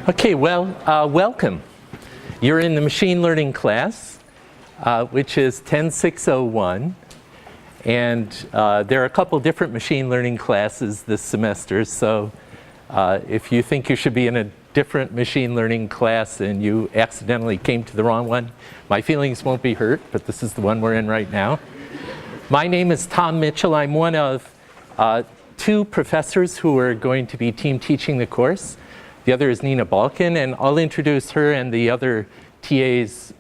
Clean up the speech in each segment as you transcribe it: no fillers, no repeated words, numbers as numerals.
Okay, well, welcome. You're in the machine learning class, which is 10601. And there are a couple different machine learning classes this semester. So if you think you should be in a different machine learning class and you accidentally came to the wrong one, my feelings won't be hurt, but this is the one we're in right now. My name is Tom Mitchell. I'm one of two professors who are going to be team teaching the course. The other is Nina Balkin, and I'll introduce her and the other TAs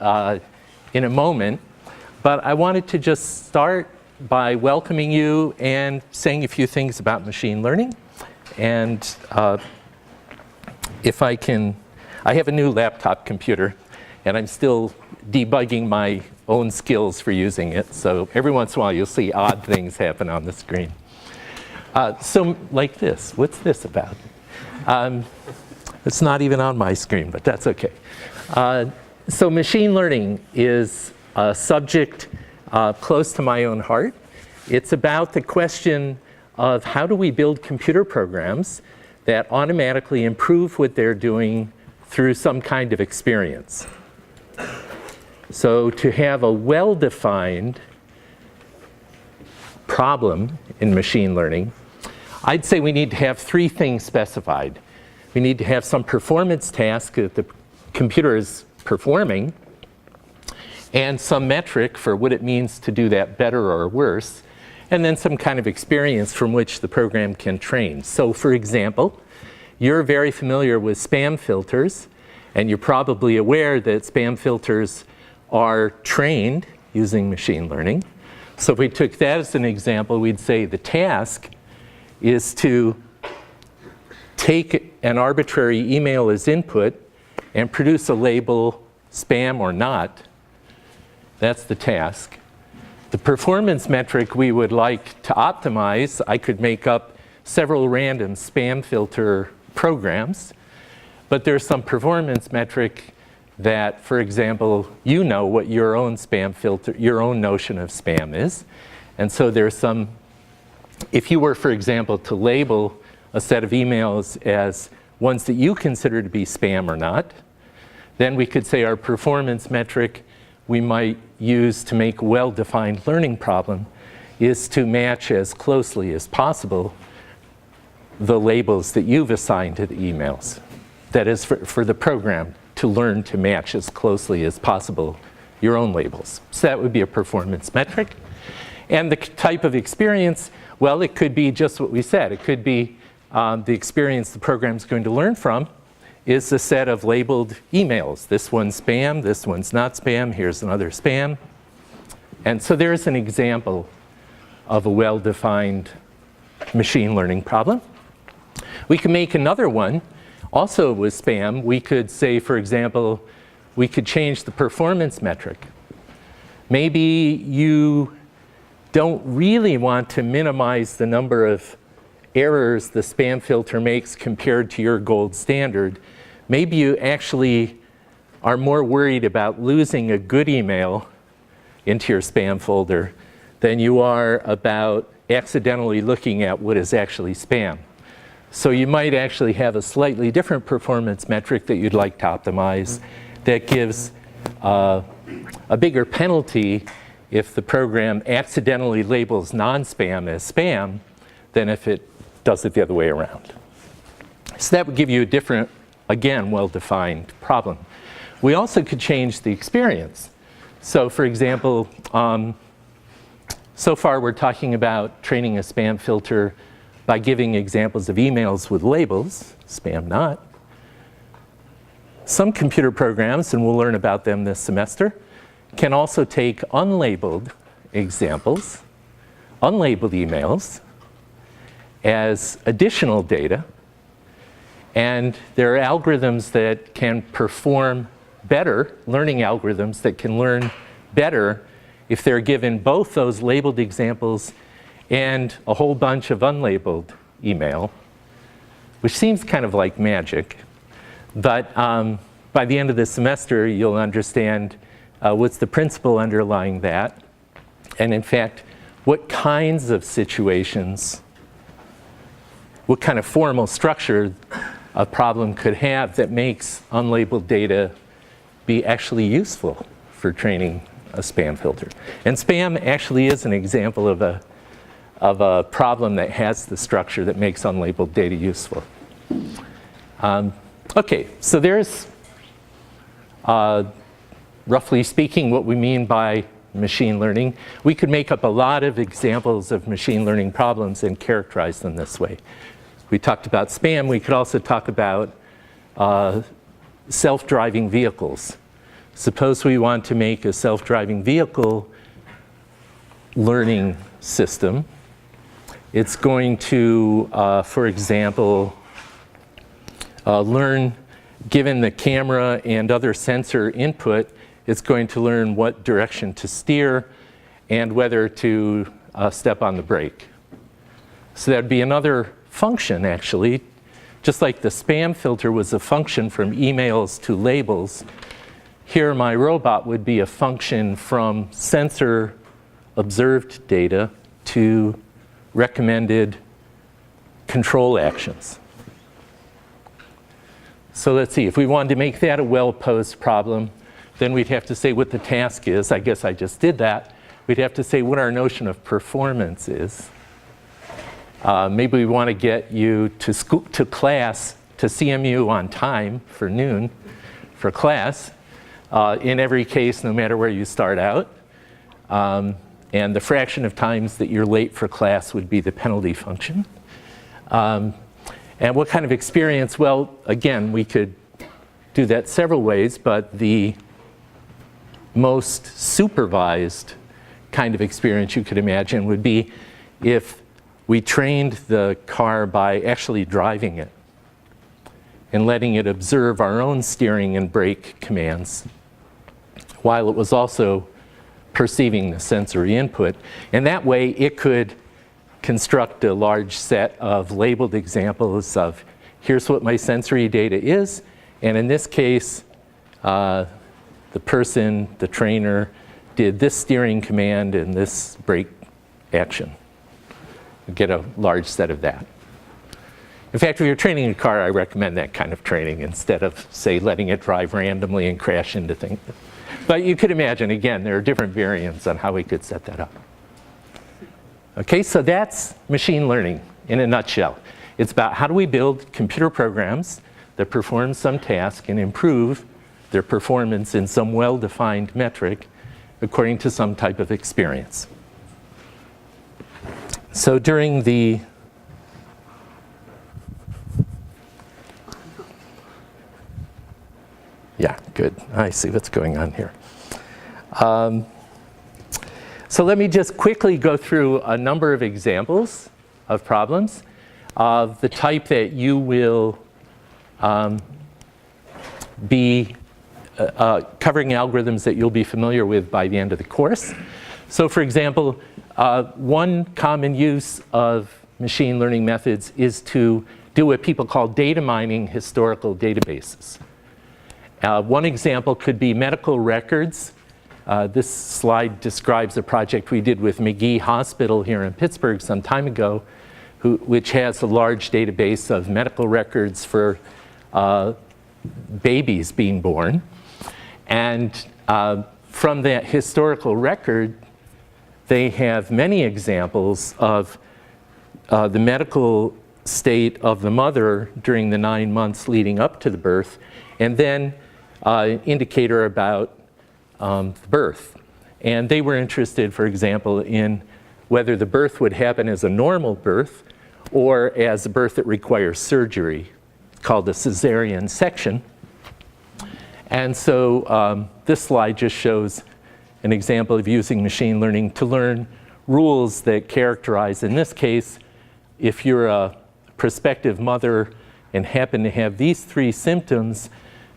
in a moment. But I wanted to just start by welcoming you and saying a few things about machine learning. And if I can, I have a new laptop computer, and I'm still debugging my own skills for using it. So every once in a while, you'll see odd things happen on the screen. So like this, what's this about? It's not even on my screen, but that's okay. So machine learning is a subject close to my own heart. It's about the question of how do we build computer programs that automatically improve what they're doing through some kind of experience. So to have a well-defined problem in machine learning, I'd say we need to have three things specified. We need to have some performance task that the computer is performing, and some metric for what it means to do that better or worse, and then some kind of experience from which the program can train. So for example, you're very familiar with spam filters, and you're probably aware that spam filters are trained using machine learning. So if we took that as an example, we'd say the task is to take an arbitrary email as input and produce a label, spam or not. That's the task. The performance metric we would like to optimize, I could make up several random spam filter programs, but there's some performance metric that, for example, you know what your own spam filter, your own notion of spam is. And so there's some, if you were, for example, to label a set of emails as ones that you consider to be spam or not, then we could say our performance metric we might use to make a well-defined learning problem is to match as closely as possible the labels that you've assigned to the emails. That is for the program to learn to match as closely as possible your own labels. So that would be a performance metric. And the type of experience, well, it could be just what we said. It could be the experience the program's going to learn from is a set of labeled emails. This one's spam, this one's not spam, here's another spam. And so there's an example of a well-defined machine learning problem. We can make another one, also with spam. We could say, for example, we could change the performance metric. Maybe you don't really want to minimize the number of errors the spam filter makes compared to your gold standard. Maybe you actually are more worried about losing a good email into your spam folder than you are about accidentally looking at what is actually spam. So you might actually have a slightly different performance metric that you'd like to optimize that gives a bigger penalty if the program accidentally labels non-spam as spam than if it does it the other way around. So that would give you a different, again, well-defined problem. We also could change the experience. So for example, so far we're talking about training a spam filter by giving examples of emails with labels, spam not. Some computer programs, and we'll learn about them this semester, can also take unlabeled examples, unlabeled emails, as additional data. And there are algorithms that can perform better, learning algorithms that can learn better if they're given both those labeled examples and a whole bunch of unlabeled email, which seems kind of like magic. But by the end of the semester, you'll understand what's the principle underlying that. And in fact, what kinds of situations, what kind of formal structure a problem could have that makes unlabeled data be actually useful for training a spam filter. And spam actually is an example of a problem that has the structure that makes unlabeled data useful. Okay, so there's, roughly speaking, what we mean by machine learning. We could make up a lot of examples of machine learning problems and characterize them this way. We talked about spam. We could also talk about self-driving vehicles. Suppose we want to make a self-driving vehicle learning system. It's going to, for example, learn, given the camera and other sensor input, it's going to learn what direction to steer and whether to step on the brake. So that'd be another function, actually. Just like the spam filter was a function from emails to labels, here my robot would be a function from sensor observed data to recommended control actions. So let's see, if we wanted to make that a well-posed problem, then we'd have to say what the task is. I guess I just did that. We'd have to say what our notion of performance is. Maybe we want to get you to school, to class, to CMU on time for noon for class. In every case, no matter where you start out. And the fraction of times that you're late for class would be the penalty function. And what kind of experience? Well, again, we could do that several ways, but the most supervised kind of experience you could imagine would be if we trained the car by actually driving it and letting it observe our own steering and brake commands while it was also perceiving the sensory input. And that way it could construct a large set of labeled examples of here's what my sensory data is, and in this case the person, the trainer, did this steering command and this brake action. You get a large set of that. In fact, if you're training a car, I recommend that kind of training instead of, say, letting it drive randomly and crash into things. But you could imagine, again, there are different variants on how we could set that up. Okay, so that's machine learning in a nutshell. It's about how do we build computer programs that perform some task and improve their performance in some well-defined metric according to some type of experience. So during the yeah, good. I see what's going on here. So let me just quickly go through a number of examples of problems of the type that you will be covering algorithms that you'll be familiar with by the end of the course. So for example, one common use of machine learning methods is to do what people call data mining historical databases. One example could be medical records. This slide describes a project we did with McGee Hospital here in Pittsburgh some time ago, which has a large database of medical records for babies being born. And from that historical record, they have many examples of the medical state of the mother during the 9 months leading up to the birth, and then an indicator about the birth. And they were interested, for example, in whether the birth would happen as a normal birth or as a birth that requires surgery, called a cesarean section. And so this slide just shows an example of using machine learning to learn rules that characterize, in this case, if you're a prospective mother and happen to have these 3 symptoms,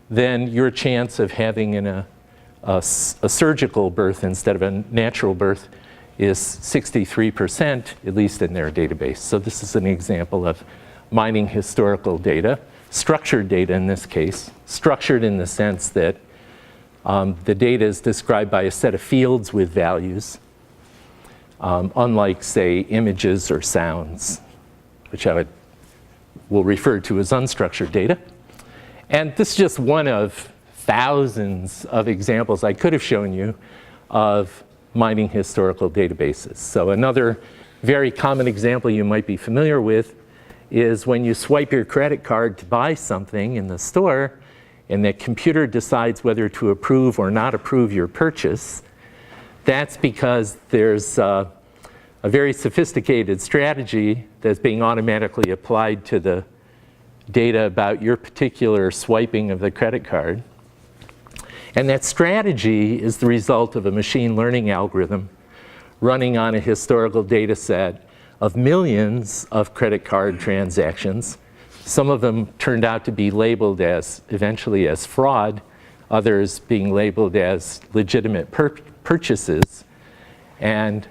then your chance of having a surgical birth instead of a natural birth is 63%, at least in their database. So this is an example of mining historical data, structured data in this case, structured in the sense that the data is described by a set of fields with values, unlike, say, images or sounds, which I would we'll refer to as unstructured data. And this is just one of thousands of examples I could have shown you of mining historical databases. So another very common example you might be familiar with is when you swipe your credit card to buy something in the store and the computer decides whether to approve or not approve your purchase. That's because there's a very sophisticated strategy that's being automatically applied to the data about your particular swiping of the credit card. And that strategy is the result of a machine learning algorithm running on a historical data set of millions of credit card transactions. Some of them turned out to be labeled as, eventually as fraud, others being labeled as legitimate purchases. And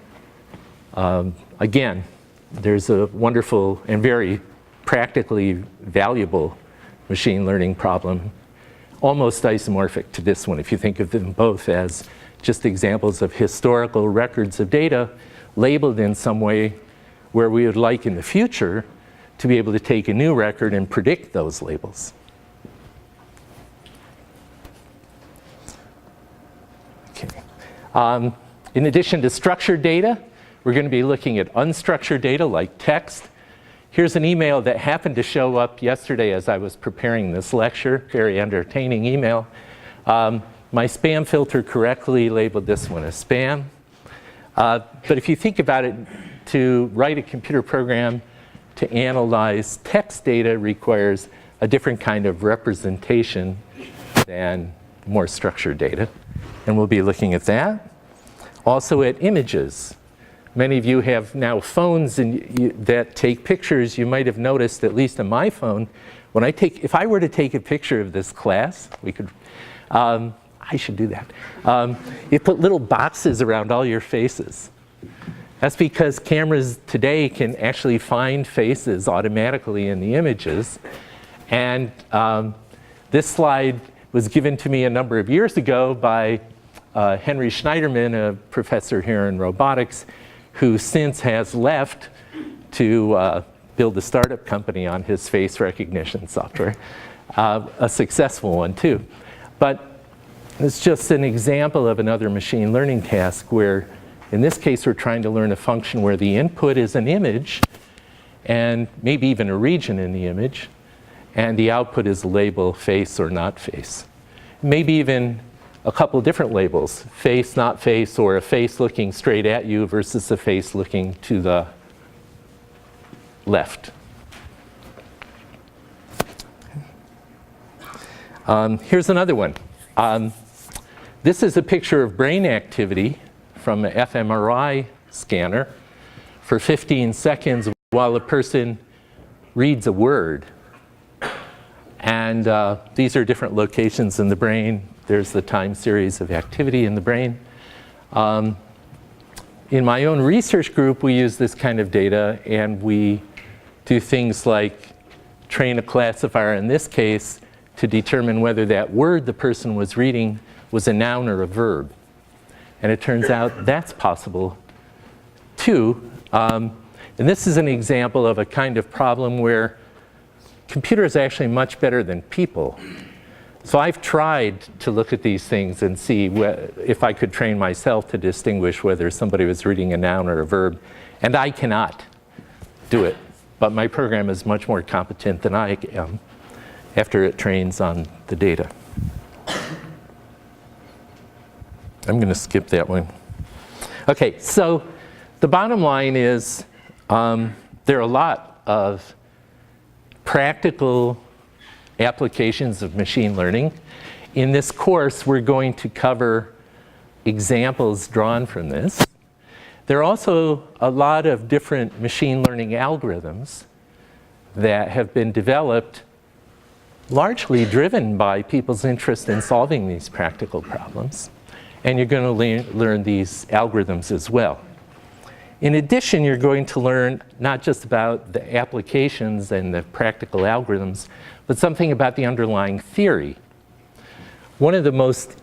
again, there's a wonderful and very practically valuable machine learning problem, almost isomorphic to this one, if you think of them both as just examples of historical records of data labeled in some way where we would like in the future to be able to take a new record and predict those labels. Okay. In addition to structured data, we're going to be looking at unstructured data like text. Here's an email that happened to show up yesterday as I was preparing this lecture, very entertaining email. My spam filter correctly labeled this one as spam. But if you think about it, to write a computer program to analyze text data requires a different kind of representation than more structured data. And we'll be looking at that. Also at images. Many of you have now phones that take pictures. You might have noticed, at least on my phone, when if I were to take a picture of this class, we could, I should do that. You put little boxes around all your faces. That's because cameras today can actually find faces automatically in the images. And this slide was given to me a number of years ago by Henry Schneiderman, a professor here in robotics, who since has left to build a startup company on his face recognition software, a successful one too. But it's just an example of another machine learning task where, in this case, we're trying to learn a function where the input is an image and maybe even a region in the image, and the output is a label, face or not face. Maybe even a couple of different labels, face, not face, or a face looking straight at you versus a face looking to the left. Here's another one. This is a picture of brain activity from an fMRI scanner for 15 seconds while a person reads a word. And these are different locations in the brain. There's the time series of activity in the brain. In my own research group, we use this kind of data, and we do things like train a classifier, in this case, to determine whether that word the person was reading was a noun or a verb. And it turns out that's possible too. And this is an example of a kind of problem where computers are actually much better than people. So I've tried to look at these things and see if I could train myself to distinguish whether somebody was reading a noun or a verb, and I cannot do it. But my program is much more competent than I am after it trains on the data. I'm going to skip that one. Okay, so the bottom line is there are a lot of practical applications of machine learning. In this course, we're going to cover examples drawn from this. There are also a lot of different machine learning algorithms that have been developed largely driven by people's interest in solving these practical problems. And you're going to learn these algorithms as well. In addition, you're going to learn not just about the applications and the practical algorithms, but something about the underlying theory. One of the most,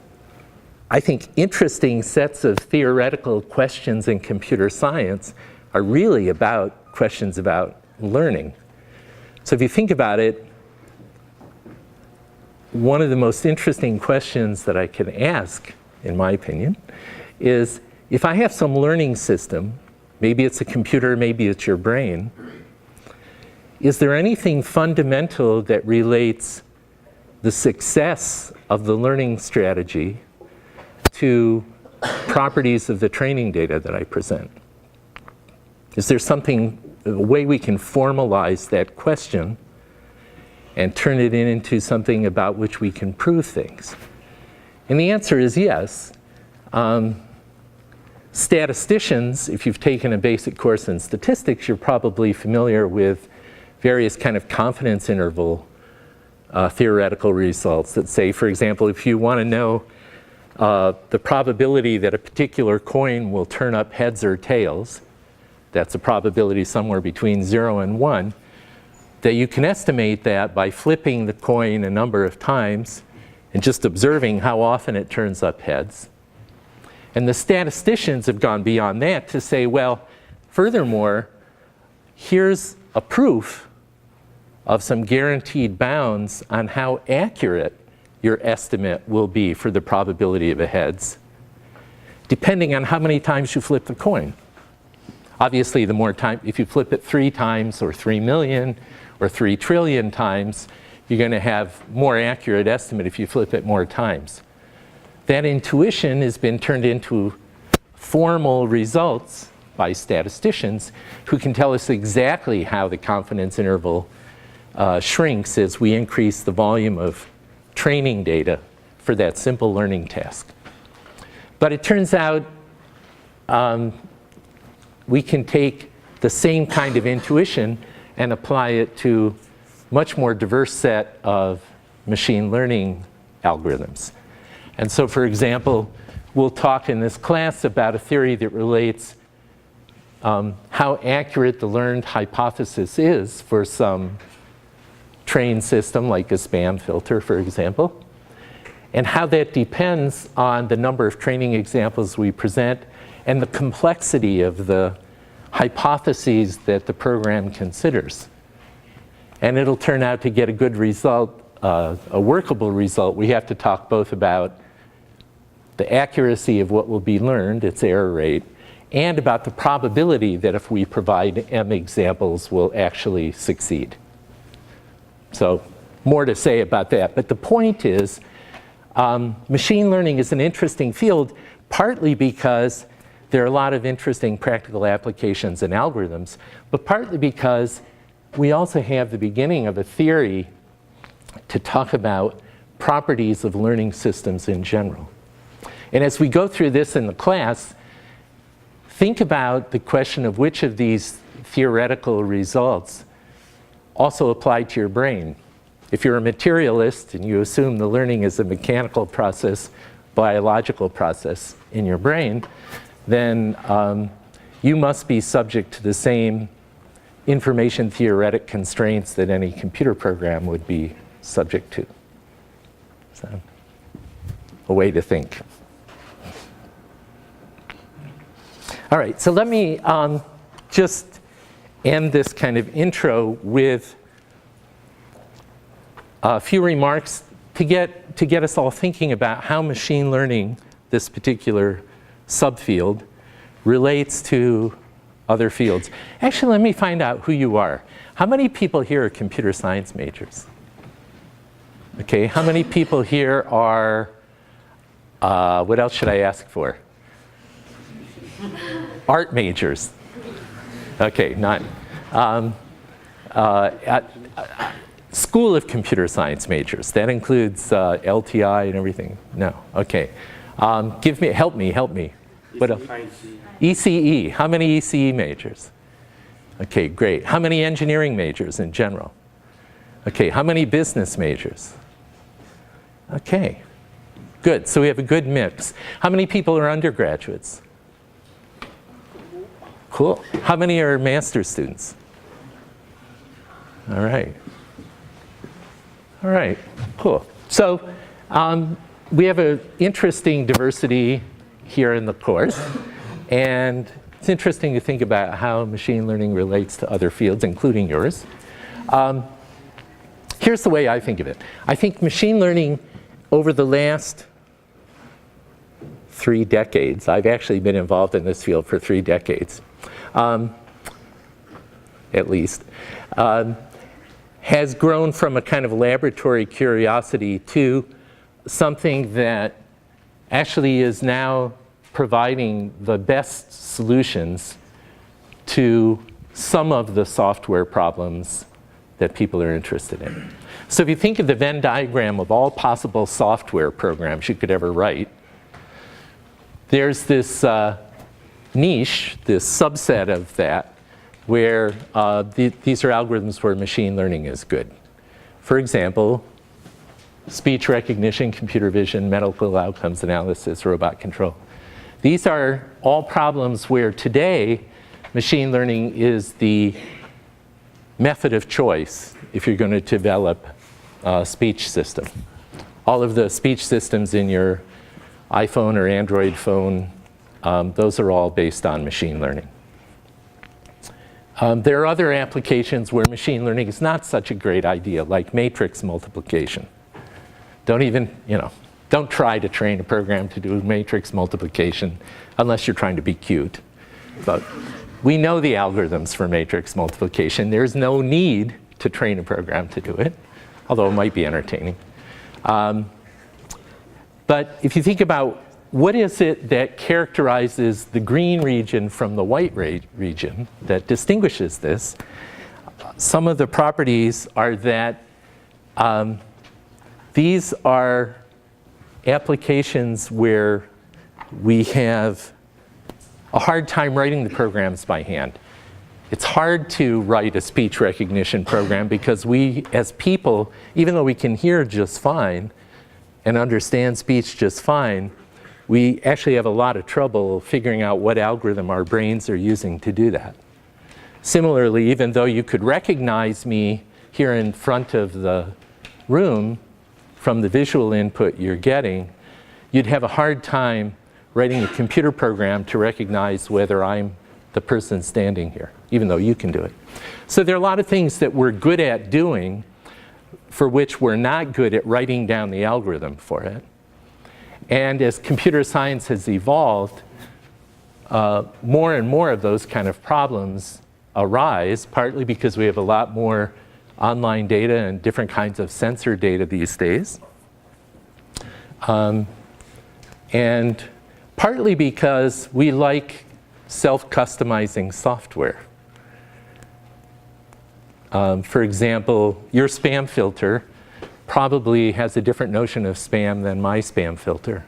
I think, interesting sets of theoretical questions in computer science are really about questions about learning. So if you think about it, one of the most interesting questions that I can ask, in my opinion, is if I have some learning system, maybe it's a computer, maybe it's your brain, is there anything fundamental that relates the success of the learning strategy to properties of the training data that I present? Is there something, a way we can formalize that question and turn it into something about which we can prove things? And the answer is yes. Statisticians, if you've taken a basic course in statistics, you're probably familiar with various kind of confidence interval theoretical results that say, for example, if you want to know the probability that a particular coin will turn up heads or tails, that's a probability somewhere between 0 and 1, that you can estimate that by flipping the coin a number of times and just observing how often it turns up heads. And the statisticians have gone beyond that to say, well, furthermore, here's a proof of some guaranteed bounds on how accurate your estimate will be for the probability of a heads, depending on how many times you flip the coin. Obviously, the more time, if you flip it 3 times or 3 million or 3 trillion times, you're going to have more accurate estimate if you flip it more times. That intuition has been turned into formal results by statisticians who can tell us exactly how the confidence interval shrinks as we increase the volume of training data for that simple learning task. But it turns out we can take the same kind of intuition and apply it to much more diverse set of machine learning algorithms. And so, for example, we'll talk in this class about a theory that relates how accurate the learned hypothesis is for some trained system, like a spam filter, for example, and how that depends on the number of training examples we present and the complexity of the hypotheses that the program considers. And it'll turn out to get a good result, a workable result. We have to talk both about the accuracy of what will be learned, its error rate, and about the probability that if we provide M examples, we'll actually succeed. So more to say about that. But the point is, machine learning is an interesting field, partly because there are a lot of interesting practical applications and algorithms, but partly because we also have the beginning of a theory to talk about properties of learning systems in general. And as we go through this in the class, think about the question of which of these theoretical results also apply to your brain. If you're a materialist and you assume the learning is a mechanical process, biological process in your brain, then you must be subject to the same information theoretic constraints that any computer program would be subject to. So, a way to think. All right, so let me just end this kind of intro with a few remarks to get us all thinking about how machine learning, this particular subfield, relates to other fields. Actually, let me find out who you are. How many people here are computer science majors? Okay, how many people here are, what else should I ask for? Art majors. Okay, none. School of Computer Science majors. That includes LTI and everything? No, okay. Help me. What else? ECE, how many ECE majors? Okay, great. How many engineering majors in general? Okay, how many business majors? Okay, good, so we have a good mix. How many people are undergraduates? Cool. How many are master's students? All right. All right, cool. So we have an interesting diversity here in the course. And it's interesting to think about how machine learning relates to other fields, including yours. here's the way I think of it. I think machine learning over the last 3 decades, I've actually been involved in this field for 3 decades, at least, has grown from a kind of laboratory curiosity to something that actually is now providing the best solutions to some of the software problems that people are interested in. So if you think of the Venn diagram of all possible software programs you could ever write, there's this niche, this subset of that, where these are algorithms where machine learning is good. For example, speech recognition, computer vision, medical outcomes analysis, robot control. These are all problems where today machine learning is the method of choice if you're going to develop a speech system. All of the speech systems in your iPhone or Android phone, those are all based on machine learning. There are other applications where machine learning is not such a great idea, like matrix multiplication. Don't try to train a program to do matrix multiplication unless you're trying to be cute. But we know the algorithms for matrix multiplication. There's no need to train a program to do it, although it might be entertaining. But if you think about what is it that characterizes the green region from the white region that distinguishes this, some of the properties are that these are applications where we have a hard time writing the programs by hand. It's hard to write a speech recognition program because we, as people, even though we can hear just fine and understand speech just fine, we actually have a lot of trouble figuring out what algorithm our brains are using to do that. Similarly, even though you could recognize me here in front of the room from the visual input you're getting, you'd have a hard time writing a computer program to recognize whether I'm the person standing here, even though you can do it. So there are a lot of things that we're good at doing for which we're not good at writing down the algorithm for it. And as computer science has evolved, more and more of those kind of problems arise, partly because we have a lot more online data and different kinds of sensor data these days. And partly because we like self-customizing software. For example, your spam filter probably has a different notion of spam than my spam filter.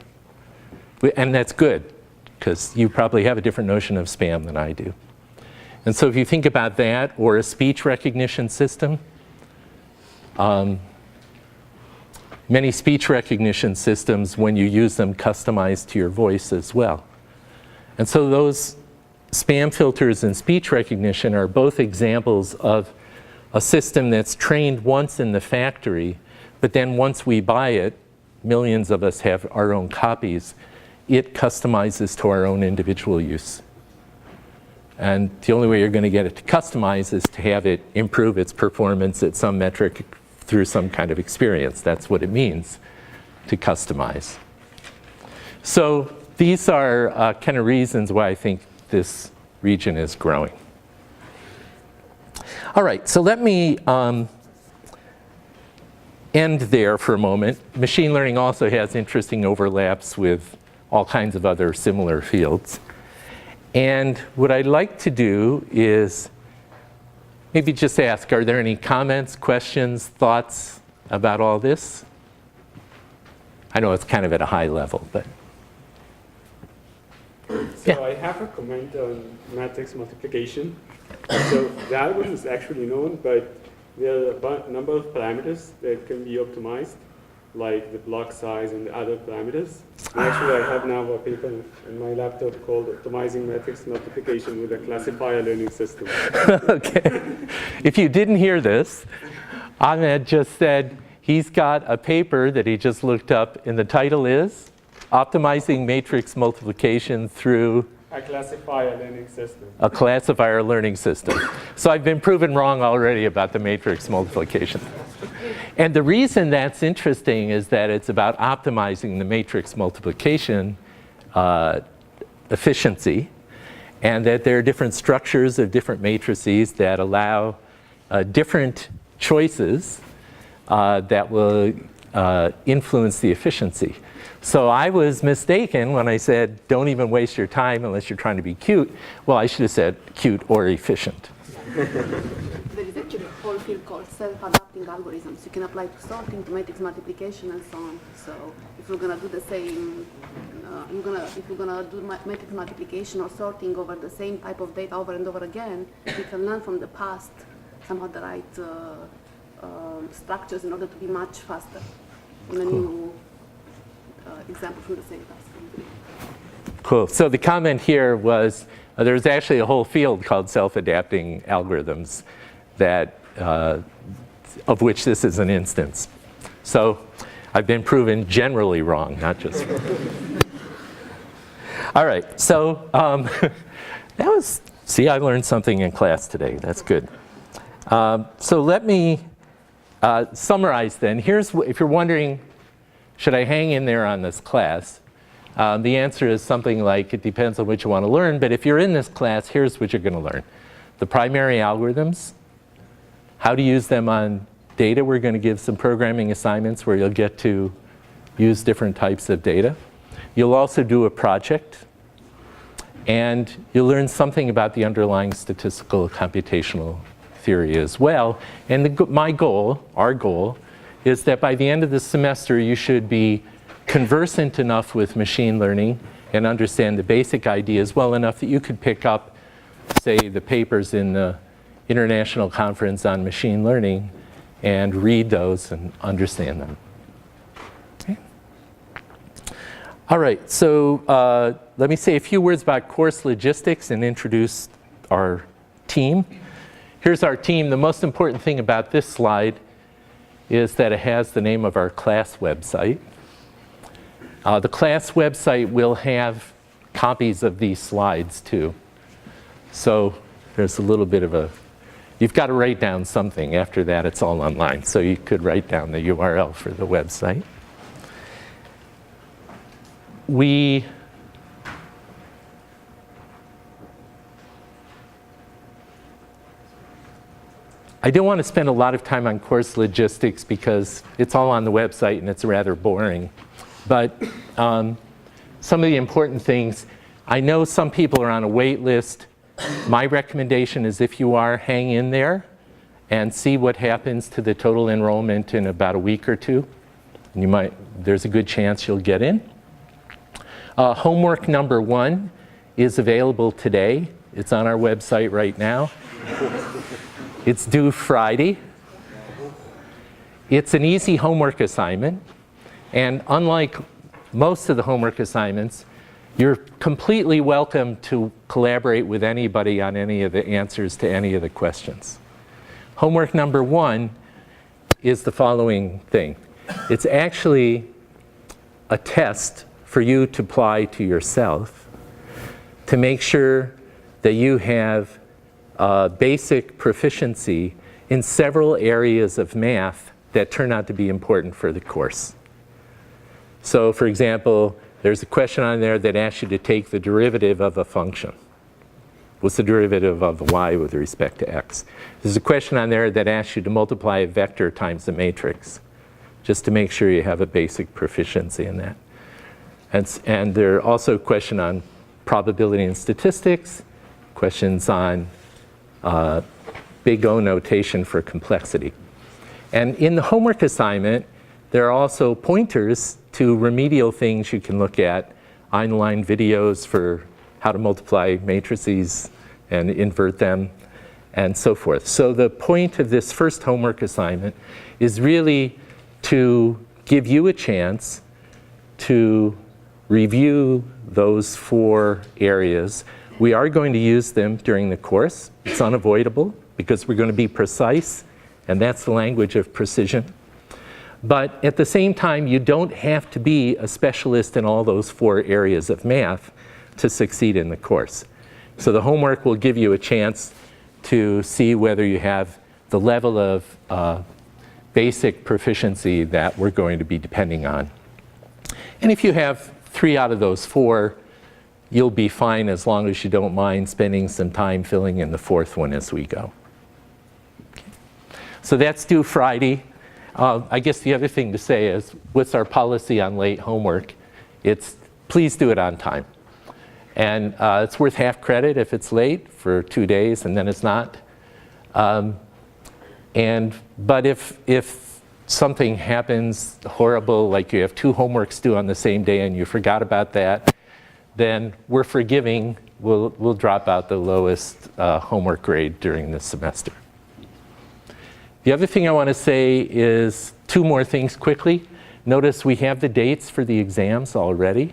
And that's good, because you probably have a different notion of spam than I do. And so if you think about that, or a speech recognition system, many speech recognition systems, when you use them, customize to your voice as well. And so those spam filters and speech recognition are both examples of a system that's trained once in the factory, but then once we buy it, millions of us have our own copies, it customizes to our own individual use. And the only way you're going to get it to customize is to have it improve its performance at some metric through some kind of experience. That's what it means to customize. So these are kind of reasons why I think this region is growing. All right, so let me end there for a moment. Machine learning also has interesting overlaps with all kinds of other similar fields. And what I'd like to do is maybe just ask, are there any comments, questions, thoughts about all this? I know it's kind of at a high level, but. So yeah. I have a comment on matrix multiplication. So the algorithm is actually known, but there are a number of parameters that can be optimized, like the block size and the other parameters. And actually, I have now a paper in my laptop called Optimizing Matrix Multiplication with a Classifier Learning System. Okay. If you didn't hear this, Ahmed just said he's got a paper that he just looked up, and the title is Optimizing Matrix Multiplication through A Classifier Learning System. A Classifier Learning System. So I've been proven wrong already about the matrix multiplication. And the reason that's interesting is that it's about optimizing the matrix multiplication efficiency, and that there are different structures of different matrices that allow different choices that will influence the efficiency. So I was mistaken when I said, don't even waste your time unless you're trying to be cute. Well, I should have said cute or efficient. There is actually a whole field called self-adapting algorithms. You can apply to sorting, to matrix multiplication, and so on. So if we're going to do the same, if we're going to do matrix multiplication or sorting over the same type of data over and over again, we can learn from the past somehow the right structures in order to be much faster in a new example from the same task. Cool. So the comment here was there's actually a whole field called self-adapting algorithms that, of which this is an instance. So I've been proven generally wrong, not just wrong. All right. So that was, see, I learned something in class today. That's good. So let me summarize then. Here's, if you're wondering, should I hang in there on this class? The answer is something like, it depends on what you want to learn, but if you're in this class, here's what you're going to learn. The primary algorithms, how to use them on data. We're going to give some programming assignments where you'll get to use different types of data. You'll also do a project, and you'll learn something about the underlying statistical computational theory as well. And my goal, our goal, is that by the end of the semester, you should be conversant enough with machine learning and understand the basic ideas well enough that you could pick up, say, the papers in the International Conference on Machine Learning and read those and understand them. Okay. All right, so let me say a few words about course logistics and introduce our team. Here's our team. The most important thing about this slide is that it has the name of our class website. The class website will have copies of these slides too. So there's a little bit of a, you've got to write down something. After that, it's all online. So you could write down the URL for the website. I don't want to spend a lot of time on course logistics because it's all on the website and it's rather boring. But some of the important things, I know some people are on a wait list. My recommendation is if you are, hang in there and see what happens to the total enrollment in about a week or two. And you might, there's a good chance you'll get in. Homework number 1 is available today. It's on our website right now. It's due Friday. It's an easy homework assignment. And unlike most of the homework assignments, you're completely welcome to collaborate with anybody on any of the answers to any of the questions. Homework number 1 is the following thing. It's actually a test for you to apply to yourself to make sure that you have basic proficiency in several areas of math that turn out to be important for the course. So for example, there's a question on there that asks you to take the derivative of a function. What's the derivative of y with respect to x? There's a question on there that asks you to multiply a vector times a matrix, just to make sure you have a basic proficiency in that. And there are also a question on probability and statistics, questions on big O notation for complexity. And in the homework assignment, there are also pointers to remedial things you can look at, online videos for how to multiply matrices and invert them, and so forth. So the point of this first homework assignment is really to give you a chance to review those 4 areas. We are going to use them during the course. It's unavoidable because we're going to be precise, and that's the language of precision. But at the same time, you don't have to be a specialist in all those 4 areas of math to succeed in the course. So the homework will give you a chance to see whether you have the level of basic proficiency that we're going to be depending on. And if you have 3 out of those 4, you'll be fine as long as you don't mind spending some time filling in the 4th one as we go. Okay. So that's due Friday. I guess the other thing to say is, what's our policy on late homework? It's please do it on time. And it's worth half credit if it's late for 2 days and then it's not. But if something happens horrible, like you have 2 homeworks due on the same day and you forgot about that, then we're forgiving. We'll drop out the lowest homework grade during this semester. The other thing I want to say is 2 more things quickly. Notice we have the dates for the exams already.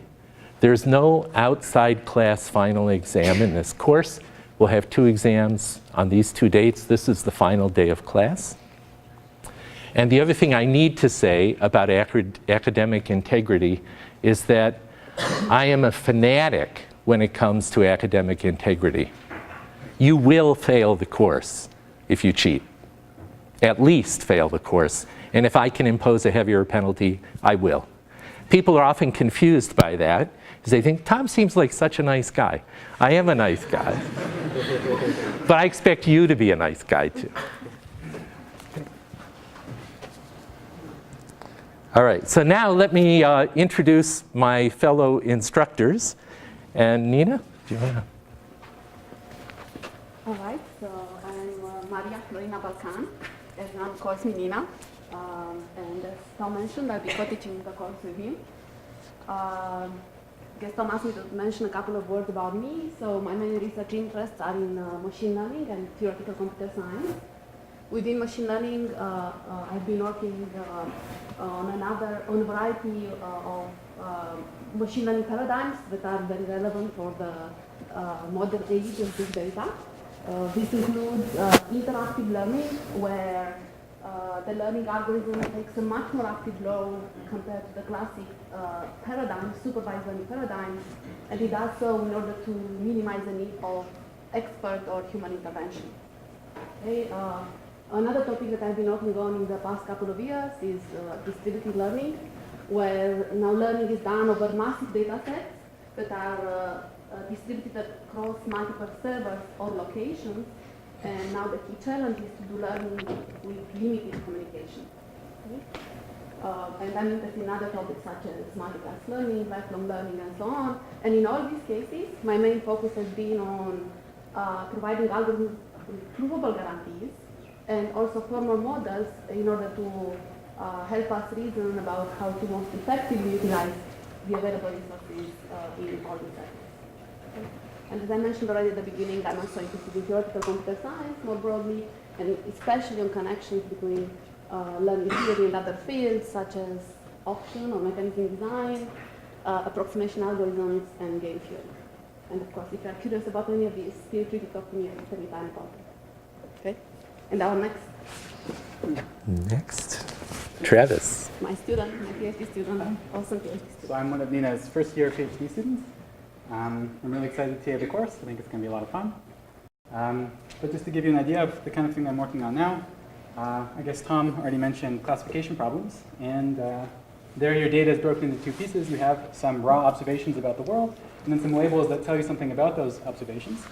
There's no outside class final exam in this course. We'll have 2 exams on these 2 dates. This is the final day of class. And the other thing I need to say about academic integrity is that I am a fanatic when it comes to academic integrity. You will fail the course if you cheat. At least fail the course. And if I can impose a heavier penalty, I will. People are often confused by that, because they think, Tom seems like such a nice guy. I am a nice guy. But I expect you to be a nice guy, too. All right, so now let me introduce my fellow instructors. And Nina, do you want to? All right, so I'm Maria Florina Balcan. Everyone calls me Nina. And as Tom mentioned, I'll be co-teaching the course with him. I guess Tom asked me to mention a couple of words about me. So my main research interests are in machine learning and theoretical computer science. Within machine learning, I've been working on a variety of machine learning paradigms that are very relevant for the modern age of big data. This includes interactive learning, where the learning algorithm takes a much more active role compared to the classic paradigm, supervised learning paradigm, and it does so in order to minimize the need of expert or human intervention. Okay, another topic that I've been working on in the past couple of years is distributed learning, where now learning is done over massive data sets that are distributed across multiple servers or locations. And now the key challenge is to do learning with limited communication. Okay? And I'm interested in other topics such as multi-class learning, lifelong learning, and so on. And in all these cases, my main focus has been on providing algorithms with provable guarantees and also formal models in order to help us reason about how to most effectively utilize the available resources in all these areas. Okay? And as I mentioned already at the beginning, I'm also interested in theoretical computer science more broadly, and especially on connections between learning theory and other fields such as auction or mechanism design, approximation algorithms, and game theory. And of course, if you're curious about any of these, feel free to talk to me at any time about it. Okay? And our next, Travis. My student, my PhD student, awesome PhD student. So I'm one of Nina's first-year PhD students. I'm really excited to take the course. I think it's going to be a lot of fun. But just to give you an idea of the kind of thing I'm working on now, I guess Tom already mentioned classification problems. And there your data is broken into 2 pieces. You have some raw observations about the world, and then some labels that tell you something about those observations.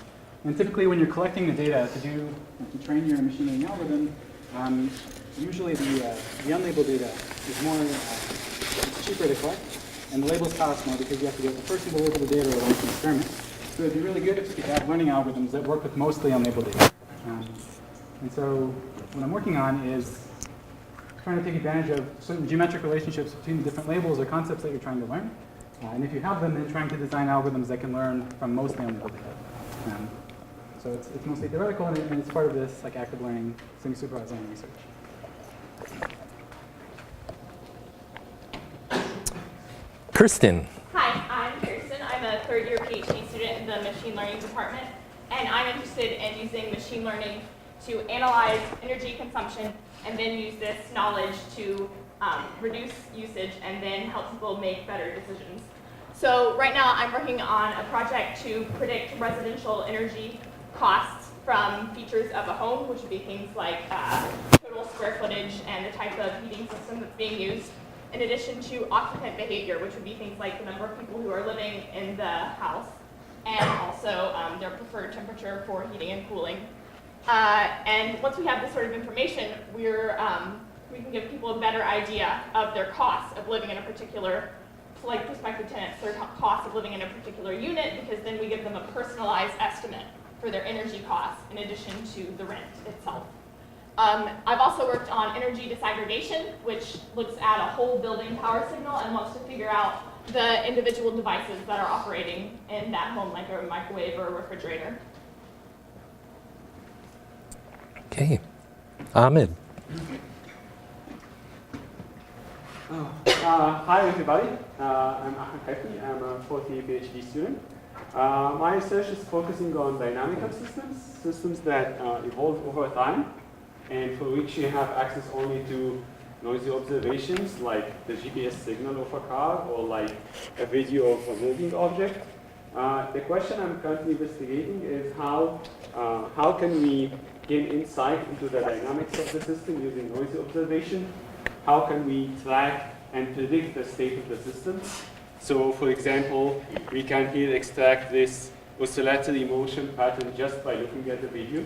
And typically when you're collecting the data to train your machine learning algorithm, usually the unlabeled data is more it's cheaper to collect. And the labels cost more because you have to get the person to label the data or launch an experiment. So it'd be really good if you could have learning algorithms that work with mostly unlabeled data. And so what I'm working on is trying to take advantage of certain geometric relationships between the different labels or concepts that you're trying to learn. And if you have them, then trying to design algorithms that can learn from mostly unlabeled data. So it's mostly theoretical, and it's part of this like active learning, semi-supervised learning research. Kirsten. Hi, I'm Kirsten. I'm a third-year PhD student in the machine learning department, and I'm interested in using machine learning to analyze energy consumption and then use this knowledge to reduce usage and then help people make better decisions. So right now I'm working on a project to predict residential energy costs from features of a home, which would be things like total square footage and the type of heating system that's being used, in addition to occupant behavior, which would be things like the number of people who are living in the house, and also their preferred temperature for heating and cooling. And once we have this sort of information, we can give people a better idea of their costs of living in a particular, like prospective tenants, their cost of living in a particular unit, because then we give them a personalized estimate for their energy costs in addition to the rent itself. I've also worked on energy disaggregation, which looks at a whole building power signal and wants to figure out the individual devices that are operating in that home, like a microwave or a refrigerator. Okay. Ahmed. Hi everybody, I'm Ahmed Kaifi. I'm a fourth year PhD student. My research is focusing on dynamical systems that evolve over time and for which you have access only to noisy observations like the GPS signal of a car or like a video of a moving object. The question I'm currently investigating is how can we gain insight into the dynamics of the system using noisy observation? How can we track and predict the state of the system? So, for example, we can here extract this oscillatory motion pattern just by looking at the video.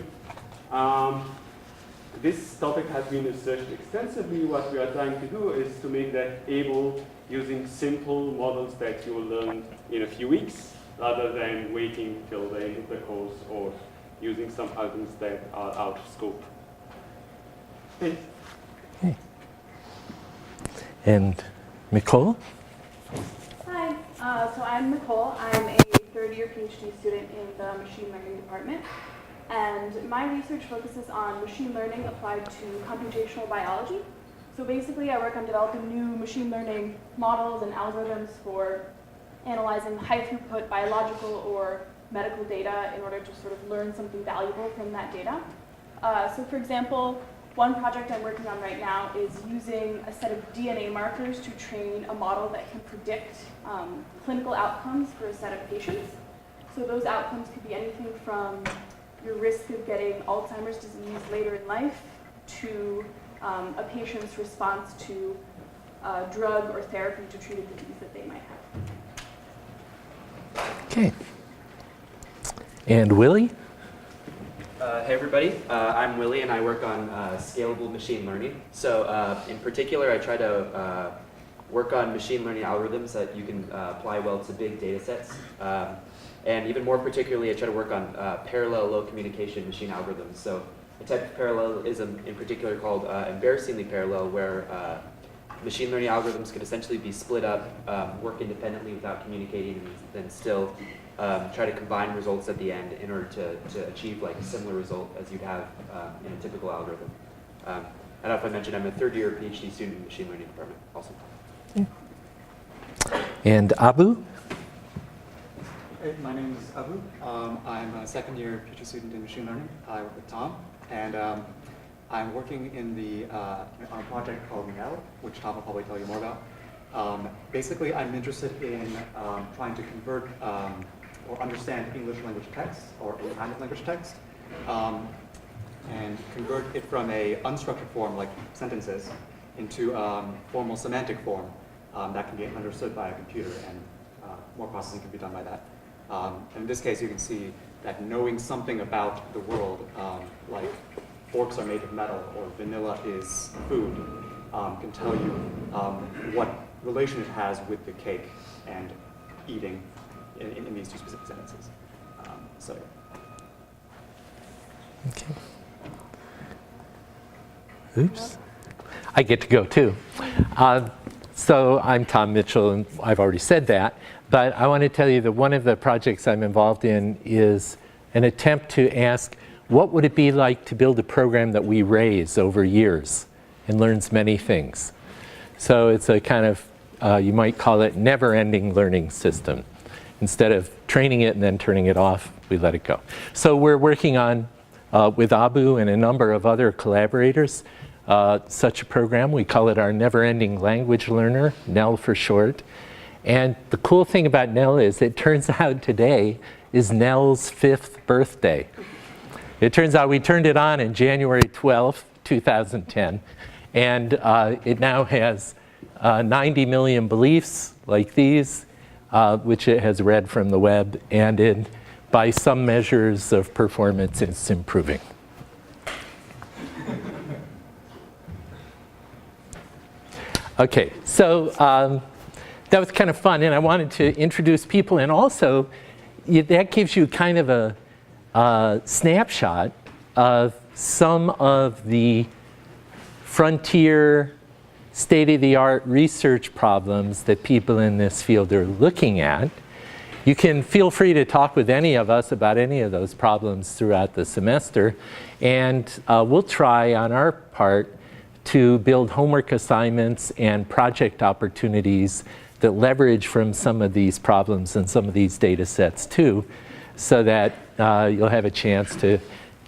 This topic has been researched extensively. What we are trying to do is to make that able using simple models that you will learn in a few weeks, rather than waiting till the end of the course or using some algorithms that are out of scope. Thanks. Okay. And Nicole? Hi, so I'm Nicole. I'm a third-year PhD student in the machine learning department. And my research focuses on machine learning applied to computational biology. So basically, I work on developing new machine learning models and algorithms for analyzing high-throughput biological or medical data in order to sort of learn something valuable from that data. So for example, one project I'm working on right now is using a set of DNA markers to train a model that can predict clinical outcomes for a set of patients. So those outcomes could be anything from your risk of getting Alzheimer's disease later in life to a patient's response to drug or therapy to treat a disease that they might have. Okay. And Willie? Hey everybody, I'm Willie and I work on scalable machine learning. So in particular, I try to work on machine learning algorithms that you can apply well to big data sets. And even more particularly, I try to work on parallel low communication machine algorithms. So a type of parallelism in particular called embarrassingly parallel, where machine learning algorithms could essentially be split up, work independently without communicating, and then still try to combine results at the end in order to achieve like a similar result as you'd have in a typical algorithm. I don't know if I mentioned, I'm a third-year PhD student in the machine learning department also. And Abu? Hey, my name is Abu. I'm a second-year PhD student in machine learning. I work with Tom, and I'm working in on a project called NEL, which Tom will probably tell you more about. Basically, I'm interested in trying to convert or understand English language text or any kind of language text, and convert it from a unstructured form like sentences into formal semantic form that can be understood by a computer, and more processing can be done by that. And in this case, you can see that knowing something about the world, like forks are made of metal or vanilla is food, can tell you what relation it has with the cake and eating in these two specific sentences. Okay. Oops. I get to go too. So I'm Tom Mitchell, and I've already said that, but I want to tell you that one of the projects I'm involved in is an attempt to ask, what would it be like to build a program that we raise over years and learns many things? So it's a kind of, you might call it never-ending learning system. Instead of training it and then turning it off, we let it go. So we're working on, with Abu and a number of other collaborators, such a program. We call it our never-ending language learner, NEL for short. And the cool thing about NEL is it turns out today is NEL's 5th birthday. It turns out we turned it on in January 12th, 2010, and it now has 90 million beliefs like these, which it has read from the web, and by some measures of performance, it's improving. Okay, so that was kind of fun, and I wanted to introduce people, and also that gives you kind of a snapshot of some of the frontier, state-of-the-art research problems that people in this field are looking at. You can feel free to talk with any of us about any of those problems throughout the semester, and we'll try on our part to build homework assignments and project opportunities that leverage from some of these problems and some of these data sets too, so that you'll have a chance to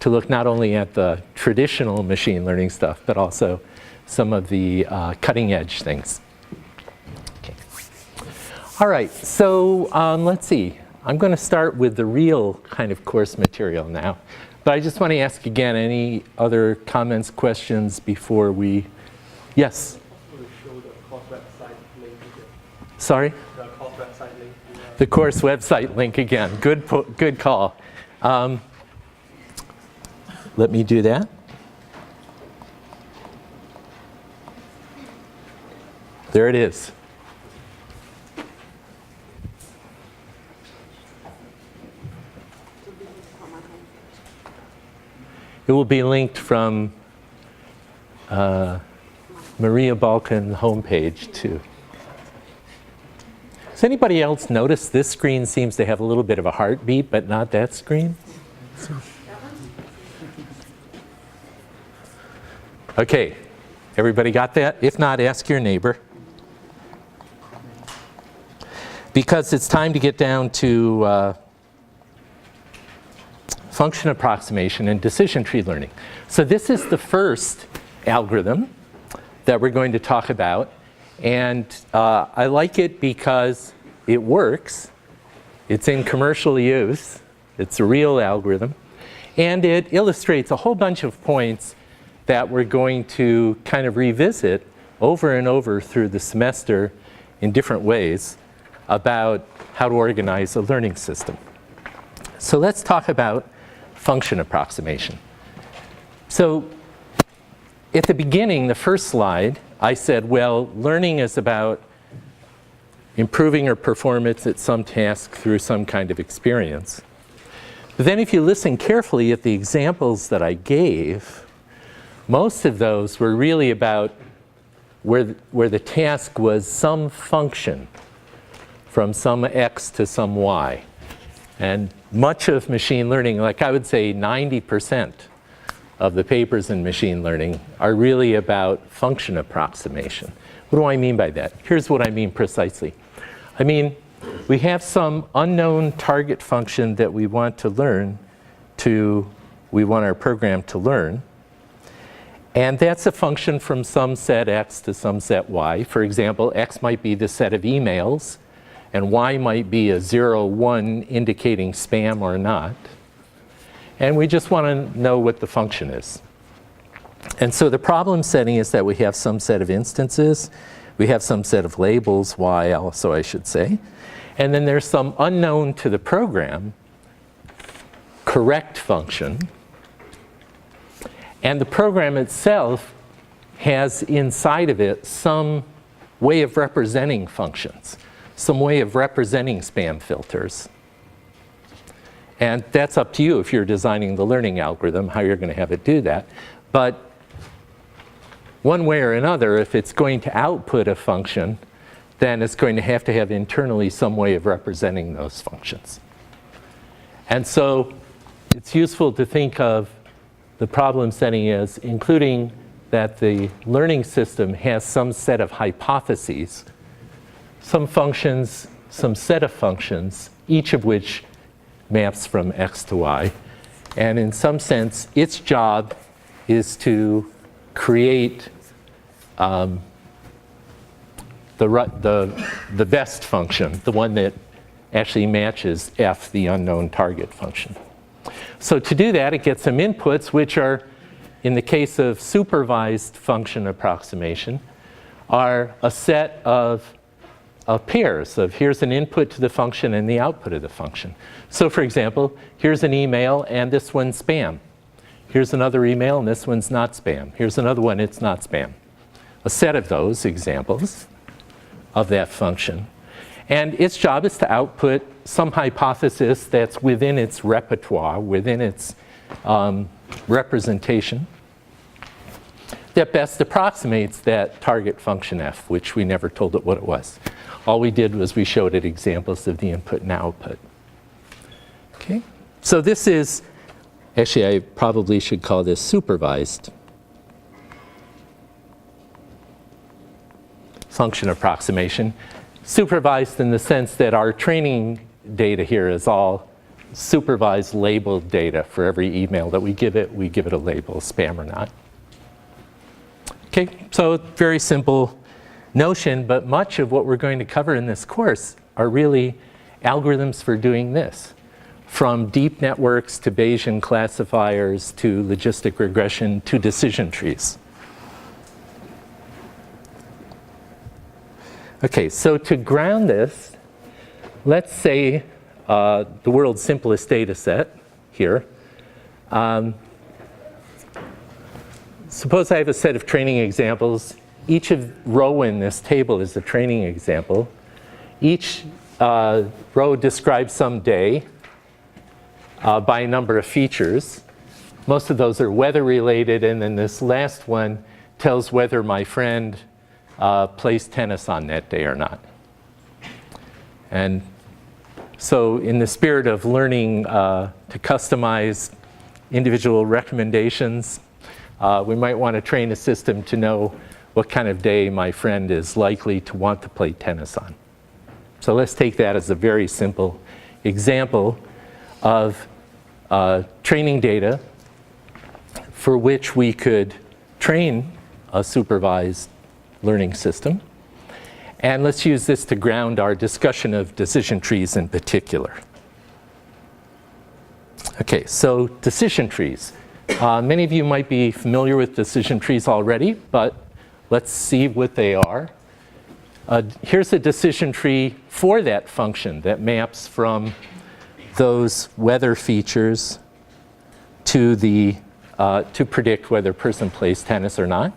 look not only at the traditional machine learning stuff, but also some of the cutting edge things. Okay. All right, so let's see. I'm going to start with the real kind of course material now. But I just want to ask again, any other comments, questions before we, yes? Sorry? The course website link again. Good call. Let me do that. There it is. It will be linked from Maria Balkan homepage too. Does anybody else notice this screen seems to have a little bit of a heartbeat, but not that screen? Okay, everybody got that? If not, ask your neighbor. Because it's time to get down to function approximation and decision tree learning. So this is the first algorithm that we're going to talk about. And I like it because it works. It's in commercial use. It's a real algorithm. And it illustrates a whole bunch of points that we're going to kind of revisit over and over through the semester in different ways about how to organize a learning system. So let's talk about function approximation. So at the beginning, the first slide, I said, well, learning is about improving your performance at some task through some kind of experience. But then if you listen carefully at the examples that I gave, most of those were really about where the task was some function from some x to some y. And much of machine learning, like I would say 90% of the papers in machine learning are really about function approximation. What do I mean by that? Here's what I mean precisely. I mean, we have some unknown target function that we want to learn we want our program to learn. And that's a function from some set x to some set y. For example, x might be the set of emails, and y might be a 0, 1 indicating spam or not. And we just want to know what the function is. And so the problem setting is that we have some set of instances. We have some set of labels, y also I should say. And then there's some unknown to the program, correct function. And the program itself has inside of it some way of representing functions, some way of representing spam filters. And that's up to you if you're designing the learning algorithm, how you're going to have it do that. But one way or another, if it's going to output a function, then it's going to have internally some way of representing those functions. And so it's useful to think of the problem setting as including that the learning system has some set of hypotheses, some functions, some set of functions, each of which maps from x to y. And in some sense, its job is to create the best function, the one that actually matches f, the unknown target function. So to do that, it gets some inputs, which are, in the case of supervised function approximation, are a set of pairs of here's an input to the function and the output of the function. So for example, here's an email and this one's spam. Here's another email and this one's not spam. Here's another one, it's not spam. A set of those examples of that function. And its job is to output some hypothesis that's within its repertoire, within its representation, that best approximates that target function f, which we never told it what it was. All we did was we showed it examples of the input and output. Okay? So this is, actually I probably should call this supervised function approximation. Supervised in the sense that our training data here is all supervised labeled data. For every email that we give it a label, spam or not. Okay, so very simple notion, but much of what we're going to cover in this course are really algorithms for doing this. From deep networks to Bayesian classifiers to logistic regression to decision trees. Okay, so to ground this, let's say the world's simplest data set here. Suppose I have a set of training examples. Each row in this table is a training example. Each row describes some day by a number of features. Most of those are weather related, and then this last one tells whether my friend plays tennis on that day or not. And so in the spirit of learning to customize individual recommendations, we might want to train a system to know what kind of day my friend is likely to want to play tennis on. So let's take that as a very simple example of training data for which we could train a supervised learning system. And let's use this to ground our discussion of decision trees in particular. Okay, so decision trees. Many of you might be familiar with decision trees already, but let's see what they are. Here's a decision tree for that function that maps from those weather features to to predict whether a person plays tennis or not.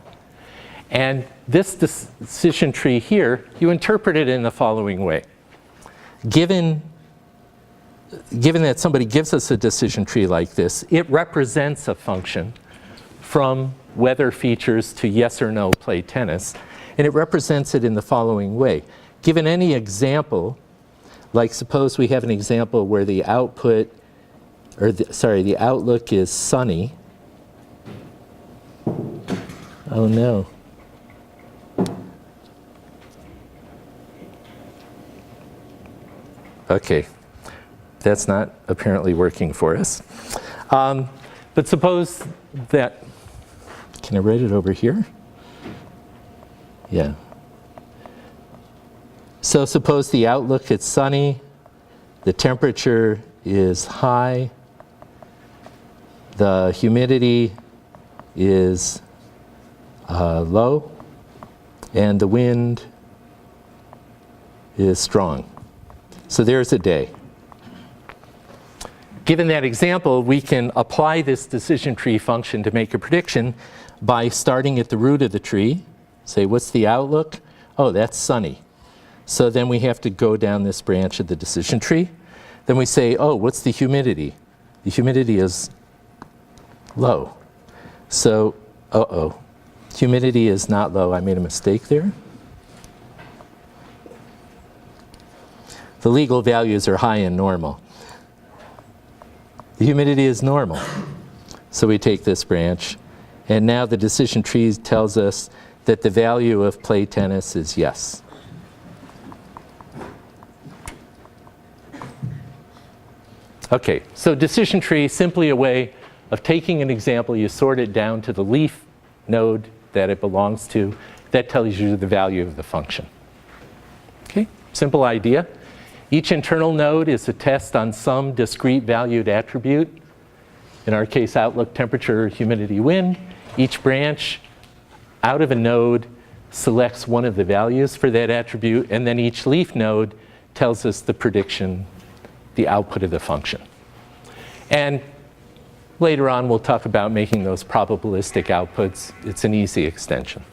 And this decision tree here, you interpret it in the following way. Given that somebody gives us a decision tree like this, it represents a function from weather features to yes or no play tennis, and it represents it in the following way. Given any example, like suppose we have an example where the output, or the outlook is sunny. Oh no. Okay, that's not apparently working for us. But suppose that, can I write it over here? Yeah. So suppose the outlook is sunny, the temperature is high, the humidity is low, and the wind is strong. So there's a day. Given that example, we can apply this decision tree function to make a prediction by starting at the root of the tree. Say, what's the outlook? Oh, that's sunny. So then we have to go down this branch of the decision tree. Then we say, oh, what's the humidity? The humidity is low. So, humidity is not low. I made a mistake there. The legal values are high and normal. The humidity is normal. So we take this branch, and now the decision tree tells us that the value of play tennis is yes. Okay, so decision tree is simply a way of taking an example, you sort it down to the leaf node that it belongs to, that tells you the value of the function. Okay, simple idea. Each internal node is a test on some discrete valued attribute. in our case, outlook, temperature, humidity, wind. Each branch out of a node selects one of the values for that attribute, and then each leaf node tells us the prediction, the output of the function. And later on, we'll talk about making those probabilistic outputs. It's an easy extension.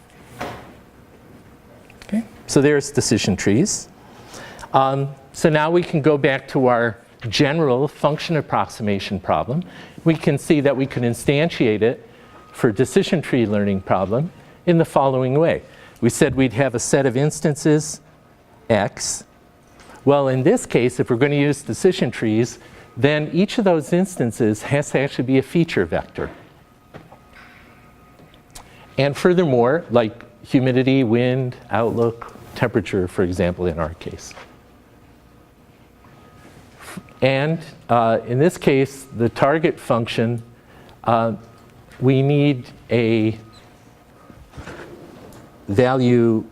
Okay, so there's decision trees. So now we can go back to our general function approximation problem. We can see that we can instantiate it for decision tree learning problem in the following way. We said we'd have a set of instances, x. Well, in this case, if we're going to use decision trees, then each of those instances has to actually be a feature vector. And furthermore, like humidity, wind, outlook, temperature, for example, in our case. And in this case, the target function, we need a value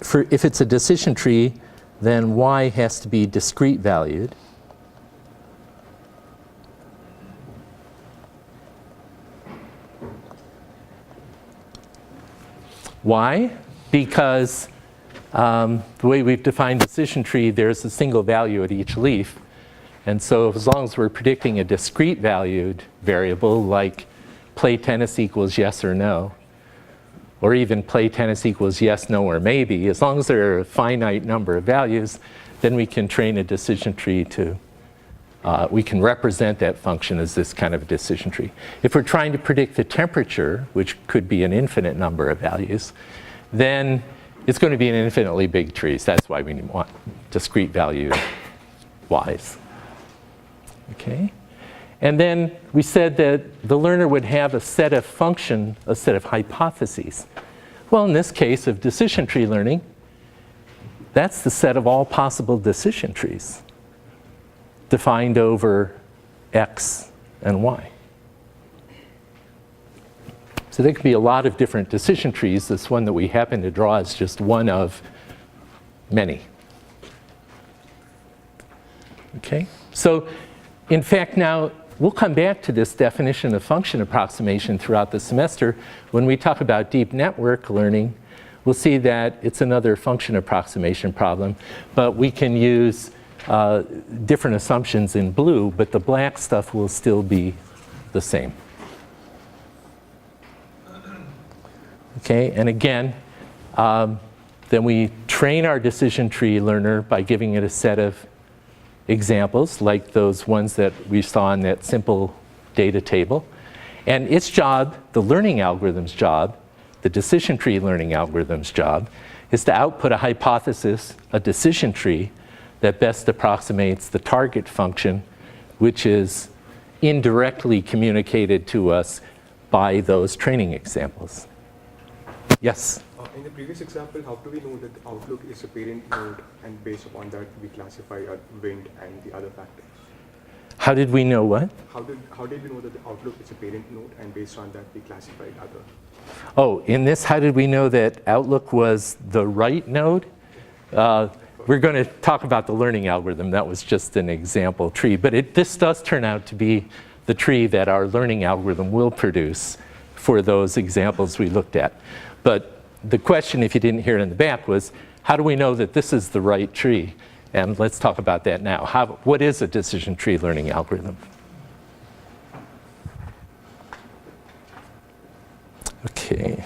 for if it's a decision tree, then y has to be discrete valued. Why? Because the way we've defined decision tree, there's a single value at each leaf. And so as long as we're predicting a discrete valued variable like play tennis equals yes or no, or even play tennis equals yes, no, or maybe, as long as there are a finite number of values, then we can train a decision tree to, we can represent that function as this kind of a decision tree. If we're trying to predict the temperature, which could be an infinite number of values, then it's going to be an infinitely big tree. So that's why we want discrete value y's. Okay? And then we said that the learner would have a set of hypotheses. Well, in this case of decision tree learning, that's the set of all possible decision trees defined over x and y. So there could be a lot of different decision trees. This one that we happen to draw is just one of many. Okay? So in fact, now we'll come back to this definition of function approximation throughout the semester. When we talk about deep network learning, we'll see that it's another function approximation problem, but we can use different assumptions in blue, but the black stuff will still be the same. Okay, and again, then we train our decision tree learner by giving it a set of examples like those ones that we saw in that simple data table. And its job, the learning algorithm's job, the decision tree learning algorithm's job, is to output a hypothesis, a decision tree, that best approximates the target function, which is indirectly communicated to us by those training examples. Yes? In the previous example, how do we know that the outlook is a parent node, and based upon that we classify wind and the other factors? How did we know what? How did we know that the outlook is a parent node, and based on that we classified other? Oh, in this, how did we know that outlook was the right node? We're going to talk about the learning algorithm. That was just an example tree. But this does turn out to be the tree that our learning algorithm will produce for those examples we looked at. But the question, if you didn't hear it in the back, was how do we know that this is the right tree? And let's talk about that now. What is a decision tree learning algorithm? Okay.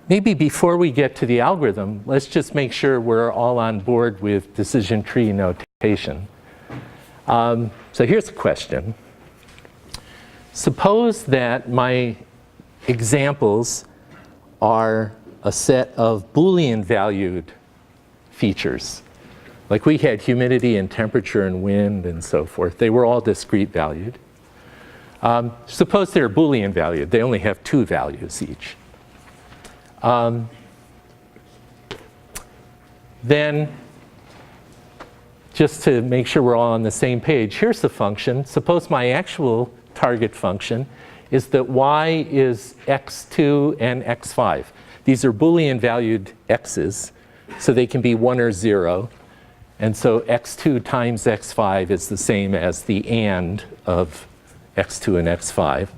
Maybe before we get to the algorithm, let's just make sure we're all on board with decision tree notation. So here's a question. Suppose that my examples are a set of Boolean valued features. Like we had humidity and temperature and wind and so forth. They were all discrete valued. Suppose they're Boolean valued. They only have 2 values each. Then, just to make sure we're all on the same page, here's the function. Suppose my actual target function is that y is x2 and x5. These are Boolean valued x's, so they can be 1 or 0. And so x2 times x5 is the same as the and of x2 and x5.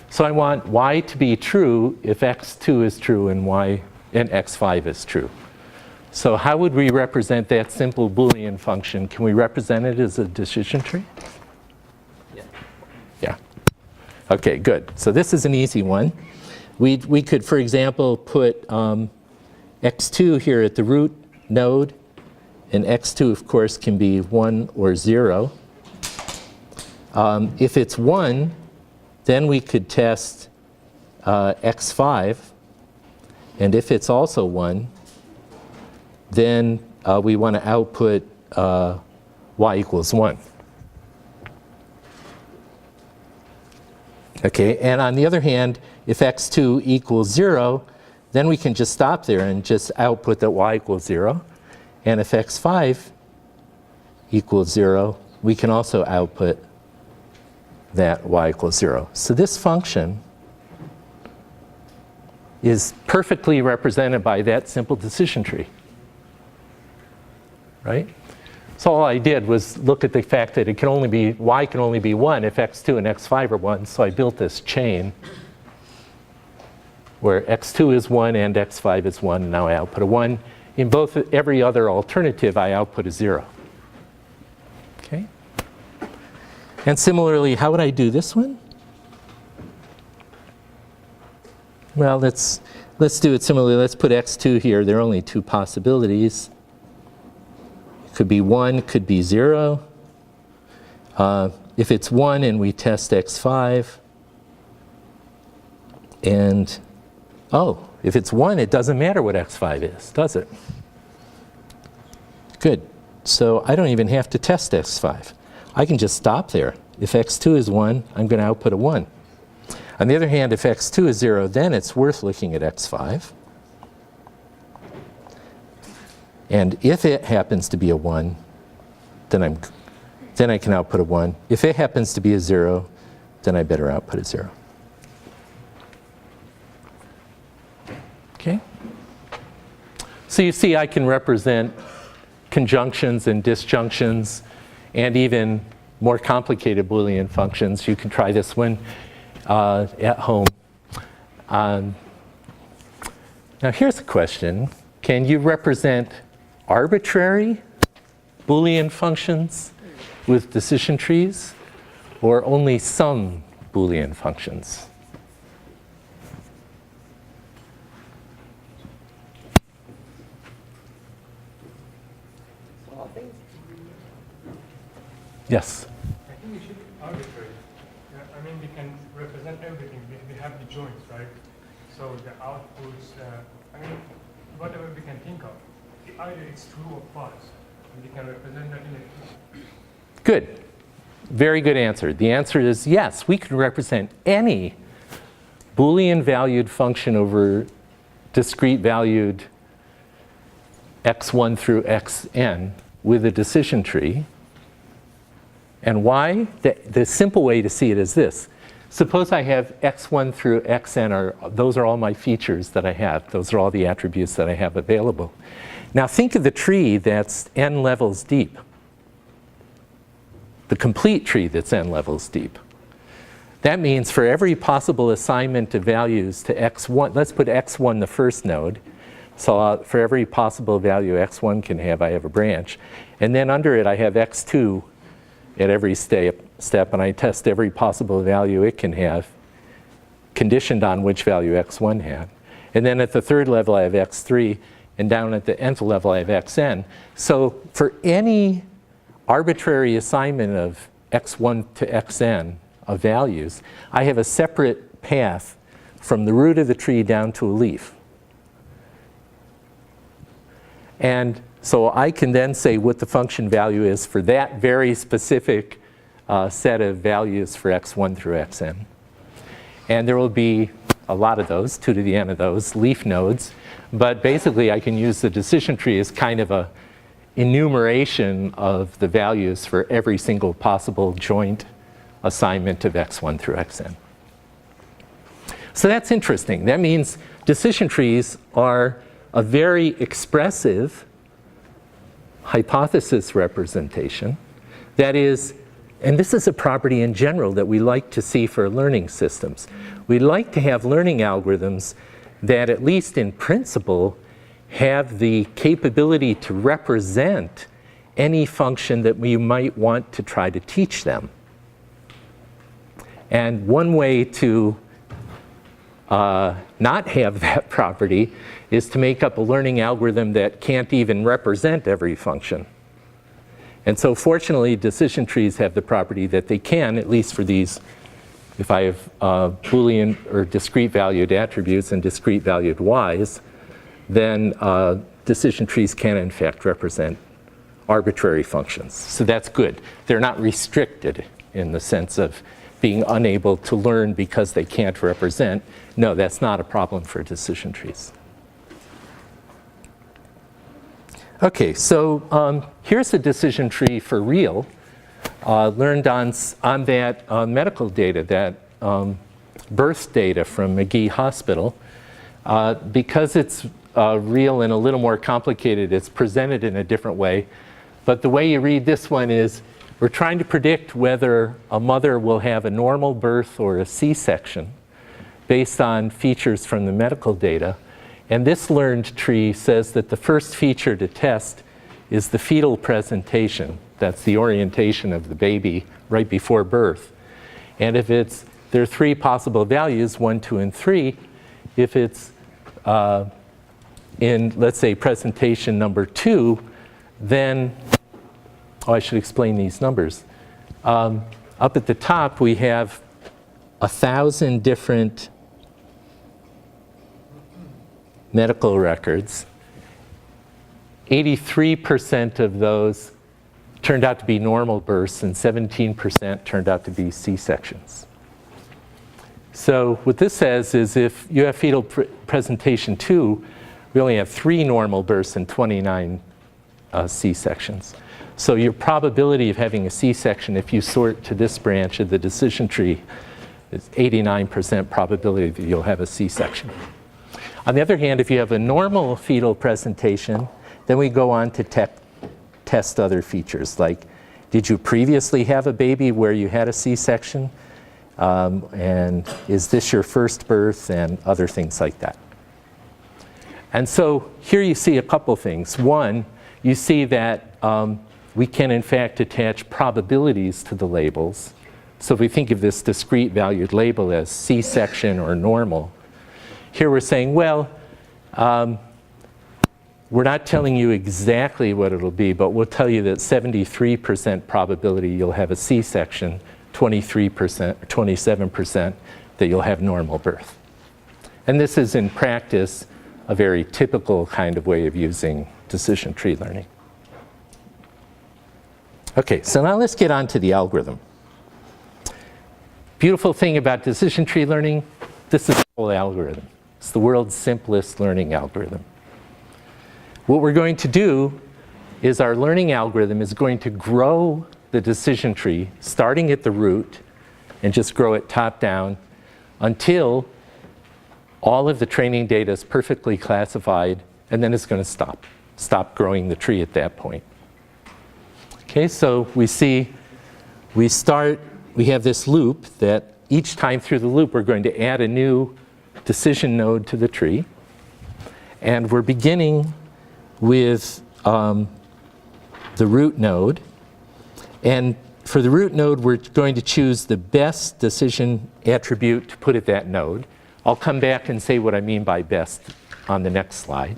So I want y to be true if x2 is true and x5 is true. So how would we represent that simple Boolean function? Can we represent it as a decision tree? Yeah. Okay, good. So this is an easy one. We could, for example, put x2 here at the root node, and x2, of course, can be 1 or 0. If it's 1, then we could test x5. And if it's also 1, then we want to output y equals 1. Okay, and on the other hand, if x2 equals 0, then we can just stop there and just output that y equals 0. And if x5 equals 0, we can also output that y equals 0. So this function is perfectly represented by that simple decision tree. Right? So all I did was look at the fact that it can only be, y can only be 1 if x2 and x5 are 1. So I built this chain where x2 is 1 and x5 is 1. And now I output a 1. In every other alternative, I output a 0. Okay? And similarly, how would I do this one? Well, let's do it similarly. Let's put x2 here. There are only 2 possibilities. Could be 1, could be 0. If it's 1 and we test x5, and if it's 1, it doesn't matter what x5 is, does it? Good. So I don't even have to test x5. I can just stop there. If x2 is 1, I'm going to output a 1. On the other hand, if x2 is 0, then it's worth looking at x5. And if it happens to be a 1, then I can output a 1. If it happens to be a 0, then I better output a 0. Okay? So you see I can represent conjunctions and disjunctions and even more complicated Boolean functions. You can try this one at home. Now here's a question. Can you represent arbitrary Boolean functions with decision trees, or only some Boolean functions? Yes? I think it should be arbitrary. I mean, we can represent everything. We have the joints, right? So the outputs, I mean, whatever we can think of. Either it's true or false, and we can represent that in a... Good. Very good answer. The answer is yes, we can represent any Boolean valued function over discrete valued x1 through xn with a decision tree. And why? The simple way to see it is this. Suppose I have x1 through xn, those are all my features that I have. Those are all the attributes that I have available. Now think of the tree that's n levels deep. The complete tree that's n levels deep. That means for every possible assignment of values to x1, let's put x1 the first node. So for every possible value x1 can have, I have a branch. And then under it I have x2 at every step, and I test every possible value it can have, conditioned on which value x1 had. And then at the third level I have x3, and down at the nth level I have xn. So for any arbitrary assignment of x1 to xn of values, I have a separate path from the root of the tree down to a leaf. And so I can then say what the function value is for that very specific set of values for x1 through xn. And there will be a lot of those, 2 to the n of those, leaf nodes. But basically, I can use the decision tree as kind of a enumeration of the values for every single possible joint assignment of x1 through xn. So that's interesting. That means decision trees are a very expressive hypothesis representation. That is, and this is a property in general that we like to see for learning systems. We like to have learning algorithms that, at least in principle, have the capability to represent any function that we might want to try to teach them. And one way to not have that property is to make up a learning algorithm that can't even represent every function. And so fortunately, decision trees have the property that they can, at least for these, if I have Boolean or discrete valued attributes and discrete valued y's, then decision trees can in fact represent arbitrary functions. So that's good. They're not restricted in the sense of being unable to learn because they can't represent. No, that's not a problem for decision trees. Okay, so here's a decision tree for real, learned on that medical data, that birth data from McGee Hospital. Because it's real and a little more complicated, it's presented in a different way. But the way you read this one is, we're trying to predict whether a mother will have a normal birth or a C-section based on features from the medical data. And this learned tree says that the first feature to test is the fetal presentation. That's the orientation of the baby right before birth. And if there are 3 possible values, 1, 2, and 3. If it's in, let's say, presentation number 2, then, I should explain these numbers. Up at the top, we have 1,000 different medical records. 83% of those turned out to be normal births, and 17% turned out to be C-sections. So what this says is, if you have fetal presentation 2, we only have 3 normal births and 29 C-sections. So your probability of having a C-section, if you sort to this branch of the decision tree, is 89% probability that you'll have a C-section. On the other hand, if you have a normal fetal presentation, then we go on to test other features, like, did you previously have a baby where you had a C-section? And is this your first birth, and other things like that. And so here you see a couple things. One, you see that we can in fact attach probabilities to the labels. So if we think of this discrete valued label as C-section or normal, here we're saying, well, we're not telling you exactly what it'll be, but we'll tell you that 73% probability you'll have a C-section, 23% or 27% that you'll have normal birth. And this is in practice a very typical kind of way of using decision tree learning. Okay, so now let's get on to the algorithm. Beautiful thing about decision tree learning, this is the whole algorithm. It's the world's simplest learning algorithm. What we're going to do is our learning algorithm is going to grow the decision tree, starting at the root, and just grow it top down until all of the training data is perfectly classified, and then it's going to stop growing the tree at that point. Okay, so we see, we have this loop that each time through the loop we're going to add a new decision node to the tree. And we're beginning with the root node. And for the root node, we're going to choose the best decision attribute to put at that node. I'll come back and say what I mean by best on the next slide.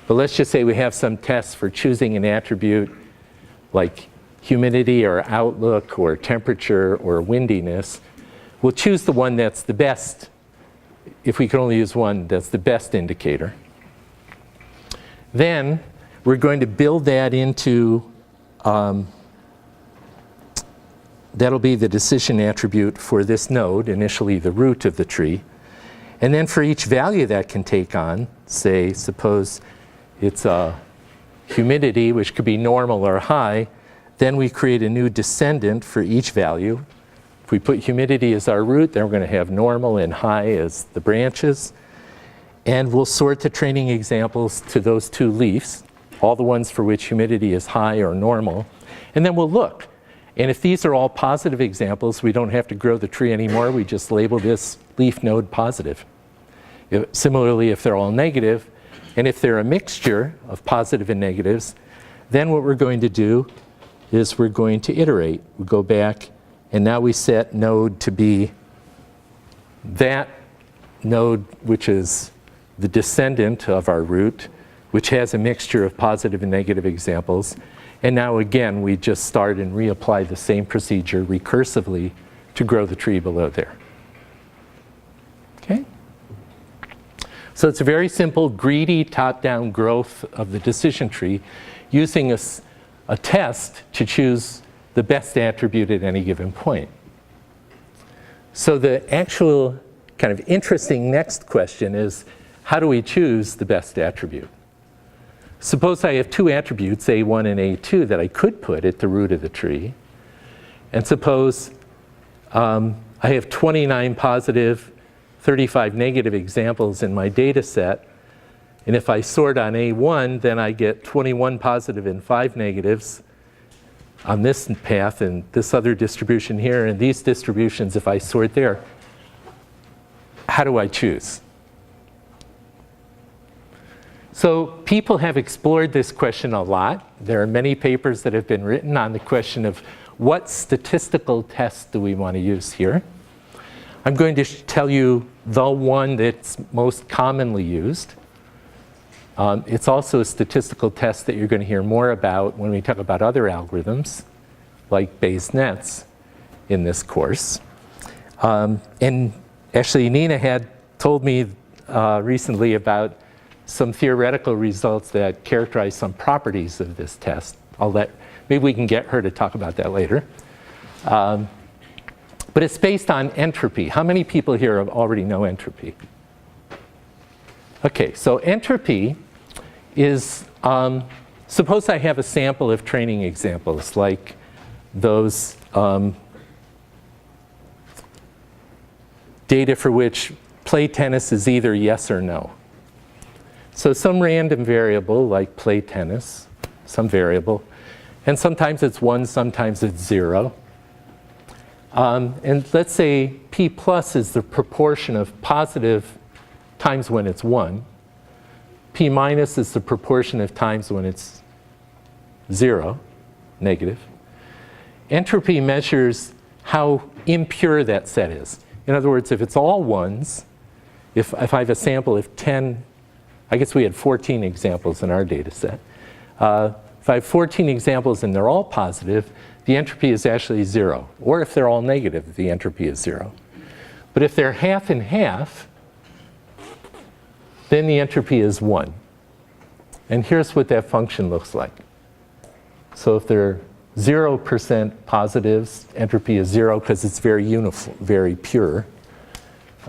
But let's just say we have some tests for choosing an attribute like humidity or outlook or temperature or windiness. We'll choose the one that's the best. If we can only use one, that's the best indicator. Then we're going to build that into, that'll be the decision attribute for this node, initially the root of the tree. And then for each value that can take on, say, suppose it's a humidity, which could be normal or high, then we create a new descendant for each value. If we put humidity as our root, then we're going to have normal and high as the branches. And we'll sort the training examples to those 2 leaves. all the ones for which humidity is high or normal, and then we'll look. And if these are all positive examples, we don't have to grow the tree anymore. We just label this leaf node positive. Similarly, if they're all negative, and if they're a mixture of positive and negatives, then what we're going to do is we're going to iterate. We go back, and now we set node to be that node which is the descendant of our root, which has a mixture of positive and negative examples. And now again, we just start and reapply the same procedure recursively to grow the tree below there. Okay? So it's a very simple, greedy, top-down growth of the decision tree using a test to choose the best attribute at any given point. So the actual kind of interesting next question is, how do we choose the best attribute? Suppose I have two attributes, A1 and A2, that I could put at the root of the tree. And suppose I have 29 positive, 35 negative examples in my data set. And if I sort on A1, then I get 21 positive and 5 negatives on this path and this other distribution here. And these distributions, if I sort there, how do I choose? So people have explored this question a lot. There are many papers that have been written on the question of what statistical test do we want to use here. I'm going to tell you the one that's most commonly used. It's also a statistical test that you're going to hear more about when we talk about other algorithms, like Bayes nets in this course. And actually, Nina had told me recently about some theoretical results that characterize some properties of this test. Maybe we can get her to talk about that later. But it's based on entropy. How many people here already know entropy? Okay, so entropy is, suppose I have a sample of training examples like those data for which play tennis is either yes or no. So some random variable like play tennis, some variable, and sometimes it's 1, sometimes it's 0. And let's say P plus is the proportion of positive times when it's 1. P minus is the proportion of times when it's 0, negative. Entropy measures how impure that set is. In other words, if it's all 1s, if I have a sample of 10, I guess we had 14 examples in our data set. If I have 14 examples and they're all positive, the entropy is actually 0. Or if they're all negative, the entropy is 0. But if they're half and half, then the entropy is 1. And here's what that function looks like. So if they're 0% positives, entropy is 0 because it's very uniform, very pure.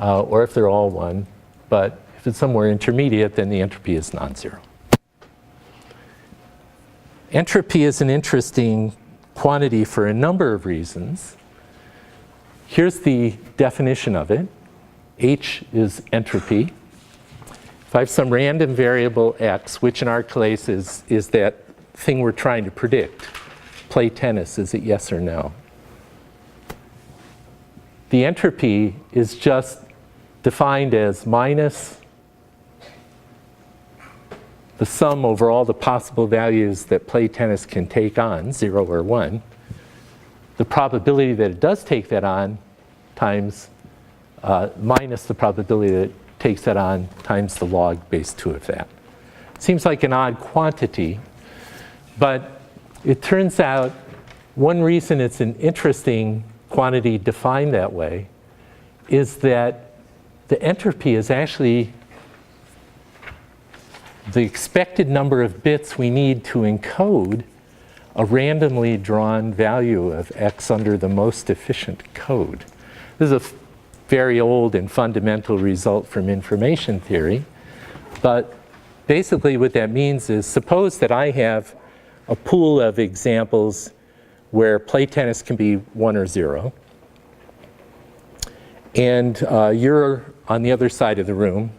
Or if they're all 1. But if it's somewhere intermediate, then the entropy is non-zero. Entropy is an interesting quantity for a number of reasons. Here's the definition of it. H is entropy. If I have some random variable x, which in our case is that thing we're trying to predict, play tennis, is it yes or no? The entropy is just defined as minus the sum over all the possible values that play tennis can take on, 0 or 1, the probability that it does take that on times minus the probability that it takes that on times the log base 2 of that. Seems like an odd quantity, but it turns out one reason it's an interesting quantity defined that way is that the entropy is actually the expected number of bits we need to encode a randomly drawn value of x under the most efficient code. This is a very old and fundamental result from information theory. But basically what that means is, suppose that I have a pool of examples where play tennis can be 1 or 0. And you're on the other side of the room.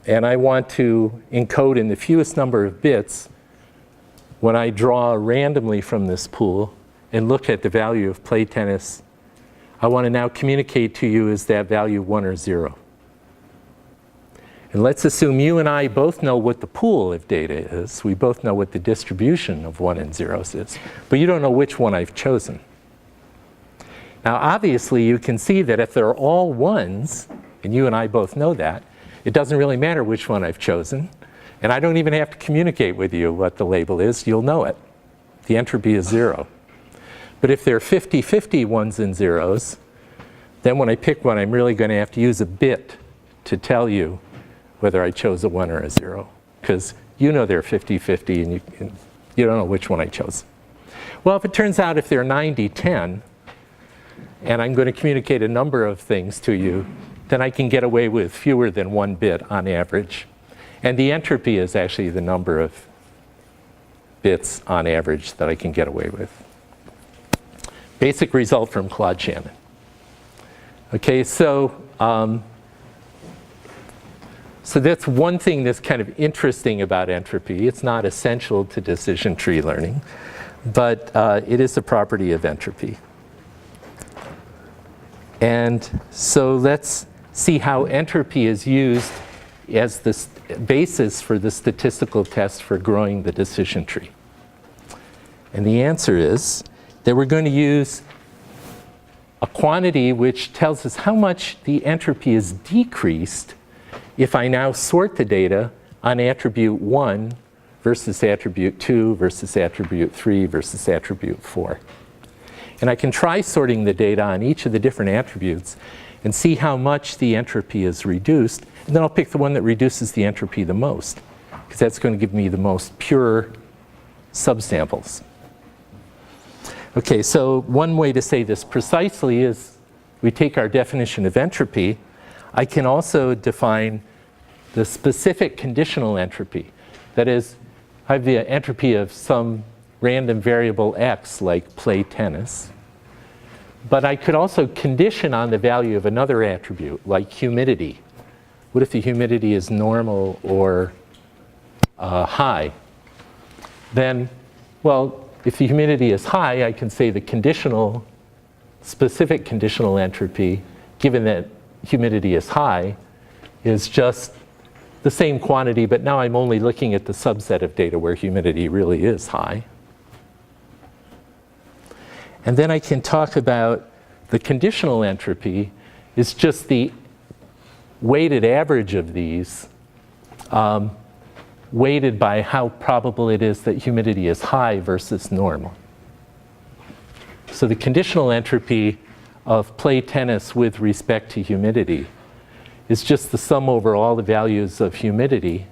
and I want to encode in the fewest number of bits when I draw randomly from this pool and look at the value of play tennis. I want to now communicate to you, is that value 1 or 0? And let's assume you and I both know what the pool of data is. We both know what the distribution of 1 and 0s is, but you don't know which one I've chosen. Now, obviously, you can see that if they're all 1s, and you and I both know that, it doesn't really matter which one I've chosen, and I don't even have to communicate with you what the label is. You'll know it. The entropy is 0. But if they're 50-50 1s and 0s, then when I pick one, I'm really going to have to use a bit to tell you whether I chose a 1 or a 0, because you know they're 50-50 and you don't know which one I chose. Well, if it turns out if they're 90-10, and I'm going to communicate a number of things to you, then I can get away with fewer than 1 bit on average. And the entropy is actually the number of bits on average that I can get away with. Basic result from Claude Shannon. Okay, so that's one thing that's kind of interesting about entropy. It's not essential to decision tree learning, but it is a property of entropy. And so let's see how entropy is used as the basis for the statistical test for growing the decision tree. And the answer is that we're going to use a quantity which tells us how much the entropy is decreased if I now sort the data on attribute 1 versus attribute 2 versus attribute 3 versus attribute 4. And I can try sorting the data on each of the different attributes and see how much the entropy is reduced. And then I'll pick the one that reduces the entropy the most, because that's going to give me the most pure subsamples. Okay, so one way to say this precisely is we take our definition of entropy. I can also define the specific conditional entropy. That is, I have the entropy of some random variable x, like play tennis. But I could also condition on the value of another attribute, like humidity. What if the humidity is normal or high? Then, well, if the humidity is high, I can say the specific conditional entropy, given that humidity is high, is just the same quantity, but now I'm only looking at the subset of data where humidity really is high. And then I can talk about the conditional entropy is just the weighted average of these, weighted by how probable it is that humidity is high versus normal. So the conditional entropy of play tennis with respect to humidity is just the sum over all the values of humidity,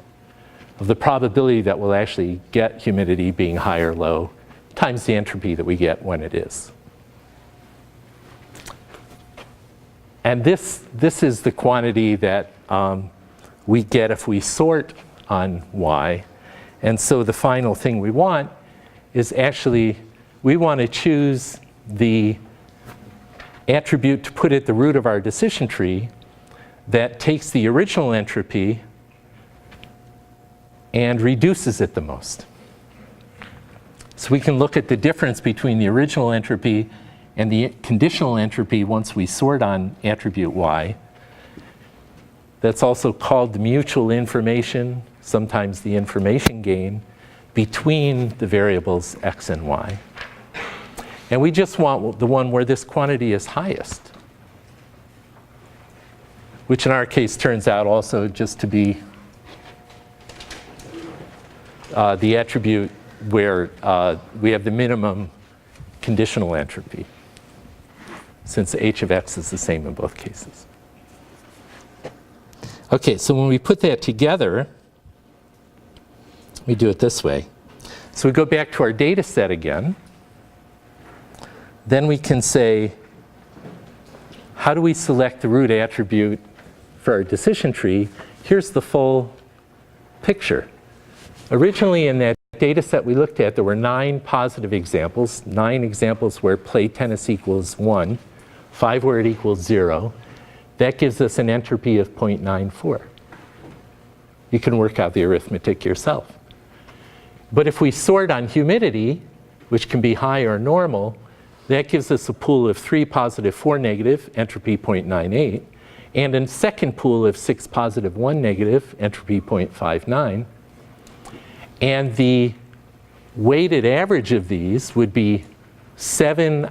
of the probability that we'll actually get humidity being high or low, times the entropy that we get when it is. And this is the quantity that we get if we sort on y. And so the final thing we want is actually, we want to choose the attribute to put at the root of our decision tree that takes the original entropy and reduces it the most. So we can look at the difference between the original entropy and the conditional entropy once we sort on attribute y. That's also called the mutual information, sometimes the information gain, between the variables x and y. And we just want the one where this quantity is highest, which in our case turns out also just to be the attribute where we have the minimum conditional entropy, since h of x is the same in both cases. Okay, so when we put that together, we do it this way. So we go back to our data set again. Then we can say, how do we select the root attribute for our decision tree? Here's the full picture. Originally in that data set we looked at, there were 9 positive examples, 9 examples where play tennis equals 1, 5 where it equals 0. That gives us an entropy of 0.94. You can work out the arithmetic yourself. But if we sort on humidity, which can be high or normal, that gives us a pool of 3 positive, 4 negative, entropy 0.98, and a second pool of 6 positive, 1 negative, entropy 0.59. And the weighted average of these would be 7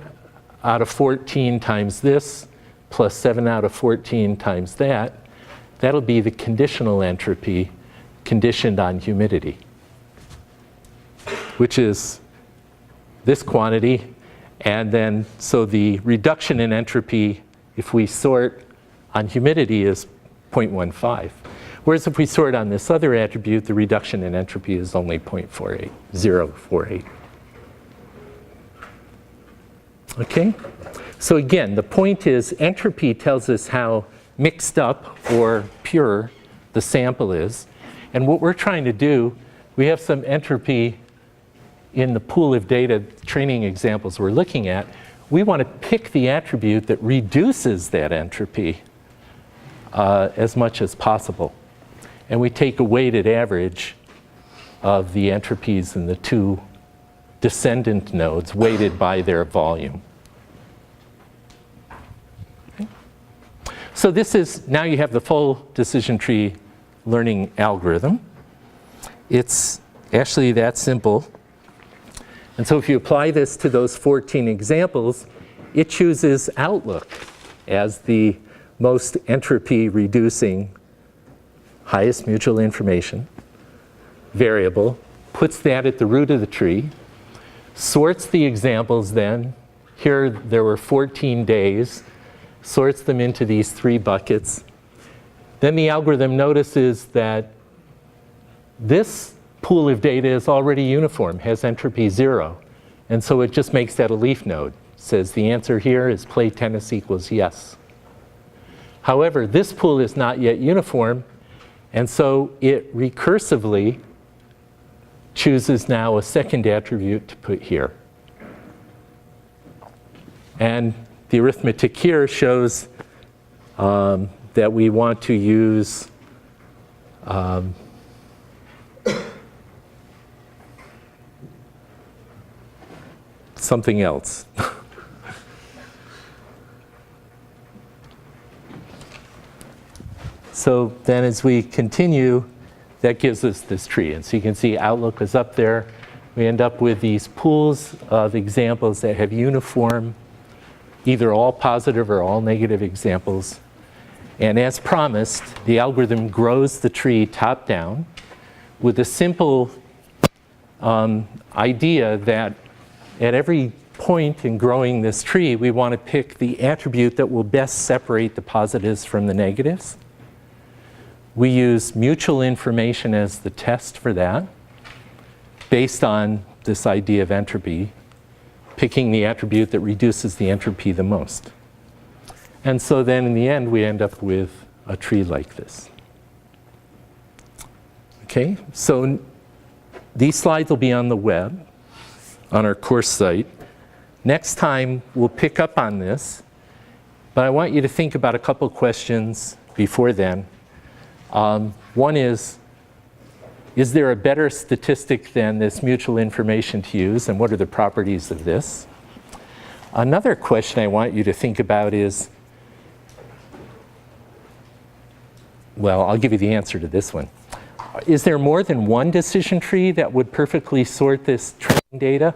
out of 14 times this, plus 7 out of 14 times that. That'll be the conditional entropy conditioned on humidity, which is this quantity. And then, so the reduction in entropy, if we sort on humidity, is 0.15. Whereas if we sort on this other attribute, the reduction in entropy is only 0.48, 0.48. Okay? So again, the point is entropy tells us how mixed up or pure the sample is. And what we're trying to do, we have some entropy in the pool of data training examples we're looking at. We want to pick the attribute that reduces that entropy as much as possible. And we take a weighted average of the entropies in the 2 descendant nodes weighted by their volume. Okay. So this is, now you have the full decision tree learning algorithm. It's actually that simple. And so if you apply this to those 14 examples, it chooses outlook as the most entropy reducing highest mutual information variable, puts that at the root of the tree, sorts the examples then. Here there were 14 days, sorts them into these 3 buckets. Then the algorithm notices that this pool of data is already uniform, has entropy 0. And so it just makes that a leaf node. Says the answer here is play tennis equals yes. However, this pool is not yet uniform, and so it recursively chooses now a second attribute to put here. And the arithmetic here shows that we want to use something else. So then as we continue, that gives us this tree. And so you can see outlook is up there. We end up with these pools of examples that have uniform, either all positive or all negative examples. And as promised, the algorithm grows the tree top down with a simple idea that at every point in growing this tree, we want to pick the attribute that will best separate the positives from the negatives. We use mutual information as the test for that, based on this idea of entropy, picking the attribute that reduces the entropy the most. And so then in the end, we end up with a tree like this. Okay, so these slides will be on the web, on our course site. Next time, we'll pick up on this, but I want you to think about a couple questions before then. One is there a better statistic than this mutual information to use, and what are the properties of this? Another question I want you to think about is, well, I'll give you the answer to this one. Is there more than one decision tree that would perfectly sort this training data?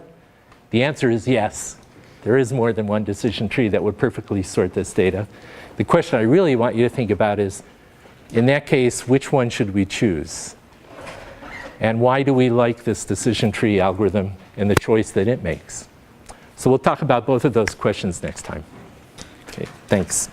The answer is yes. There is more than one decision tree that would perfectly sort this data. The question I really want you to think about is, in that case, which one should we choose? And why do we like this decision tree algorithm and the choice that it makes? So we'll talk about both of those questions next time. Okay, thanks.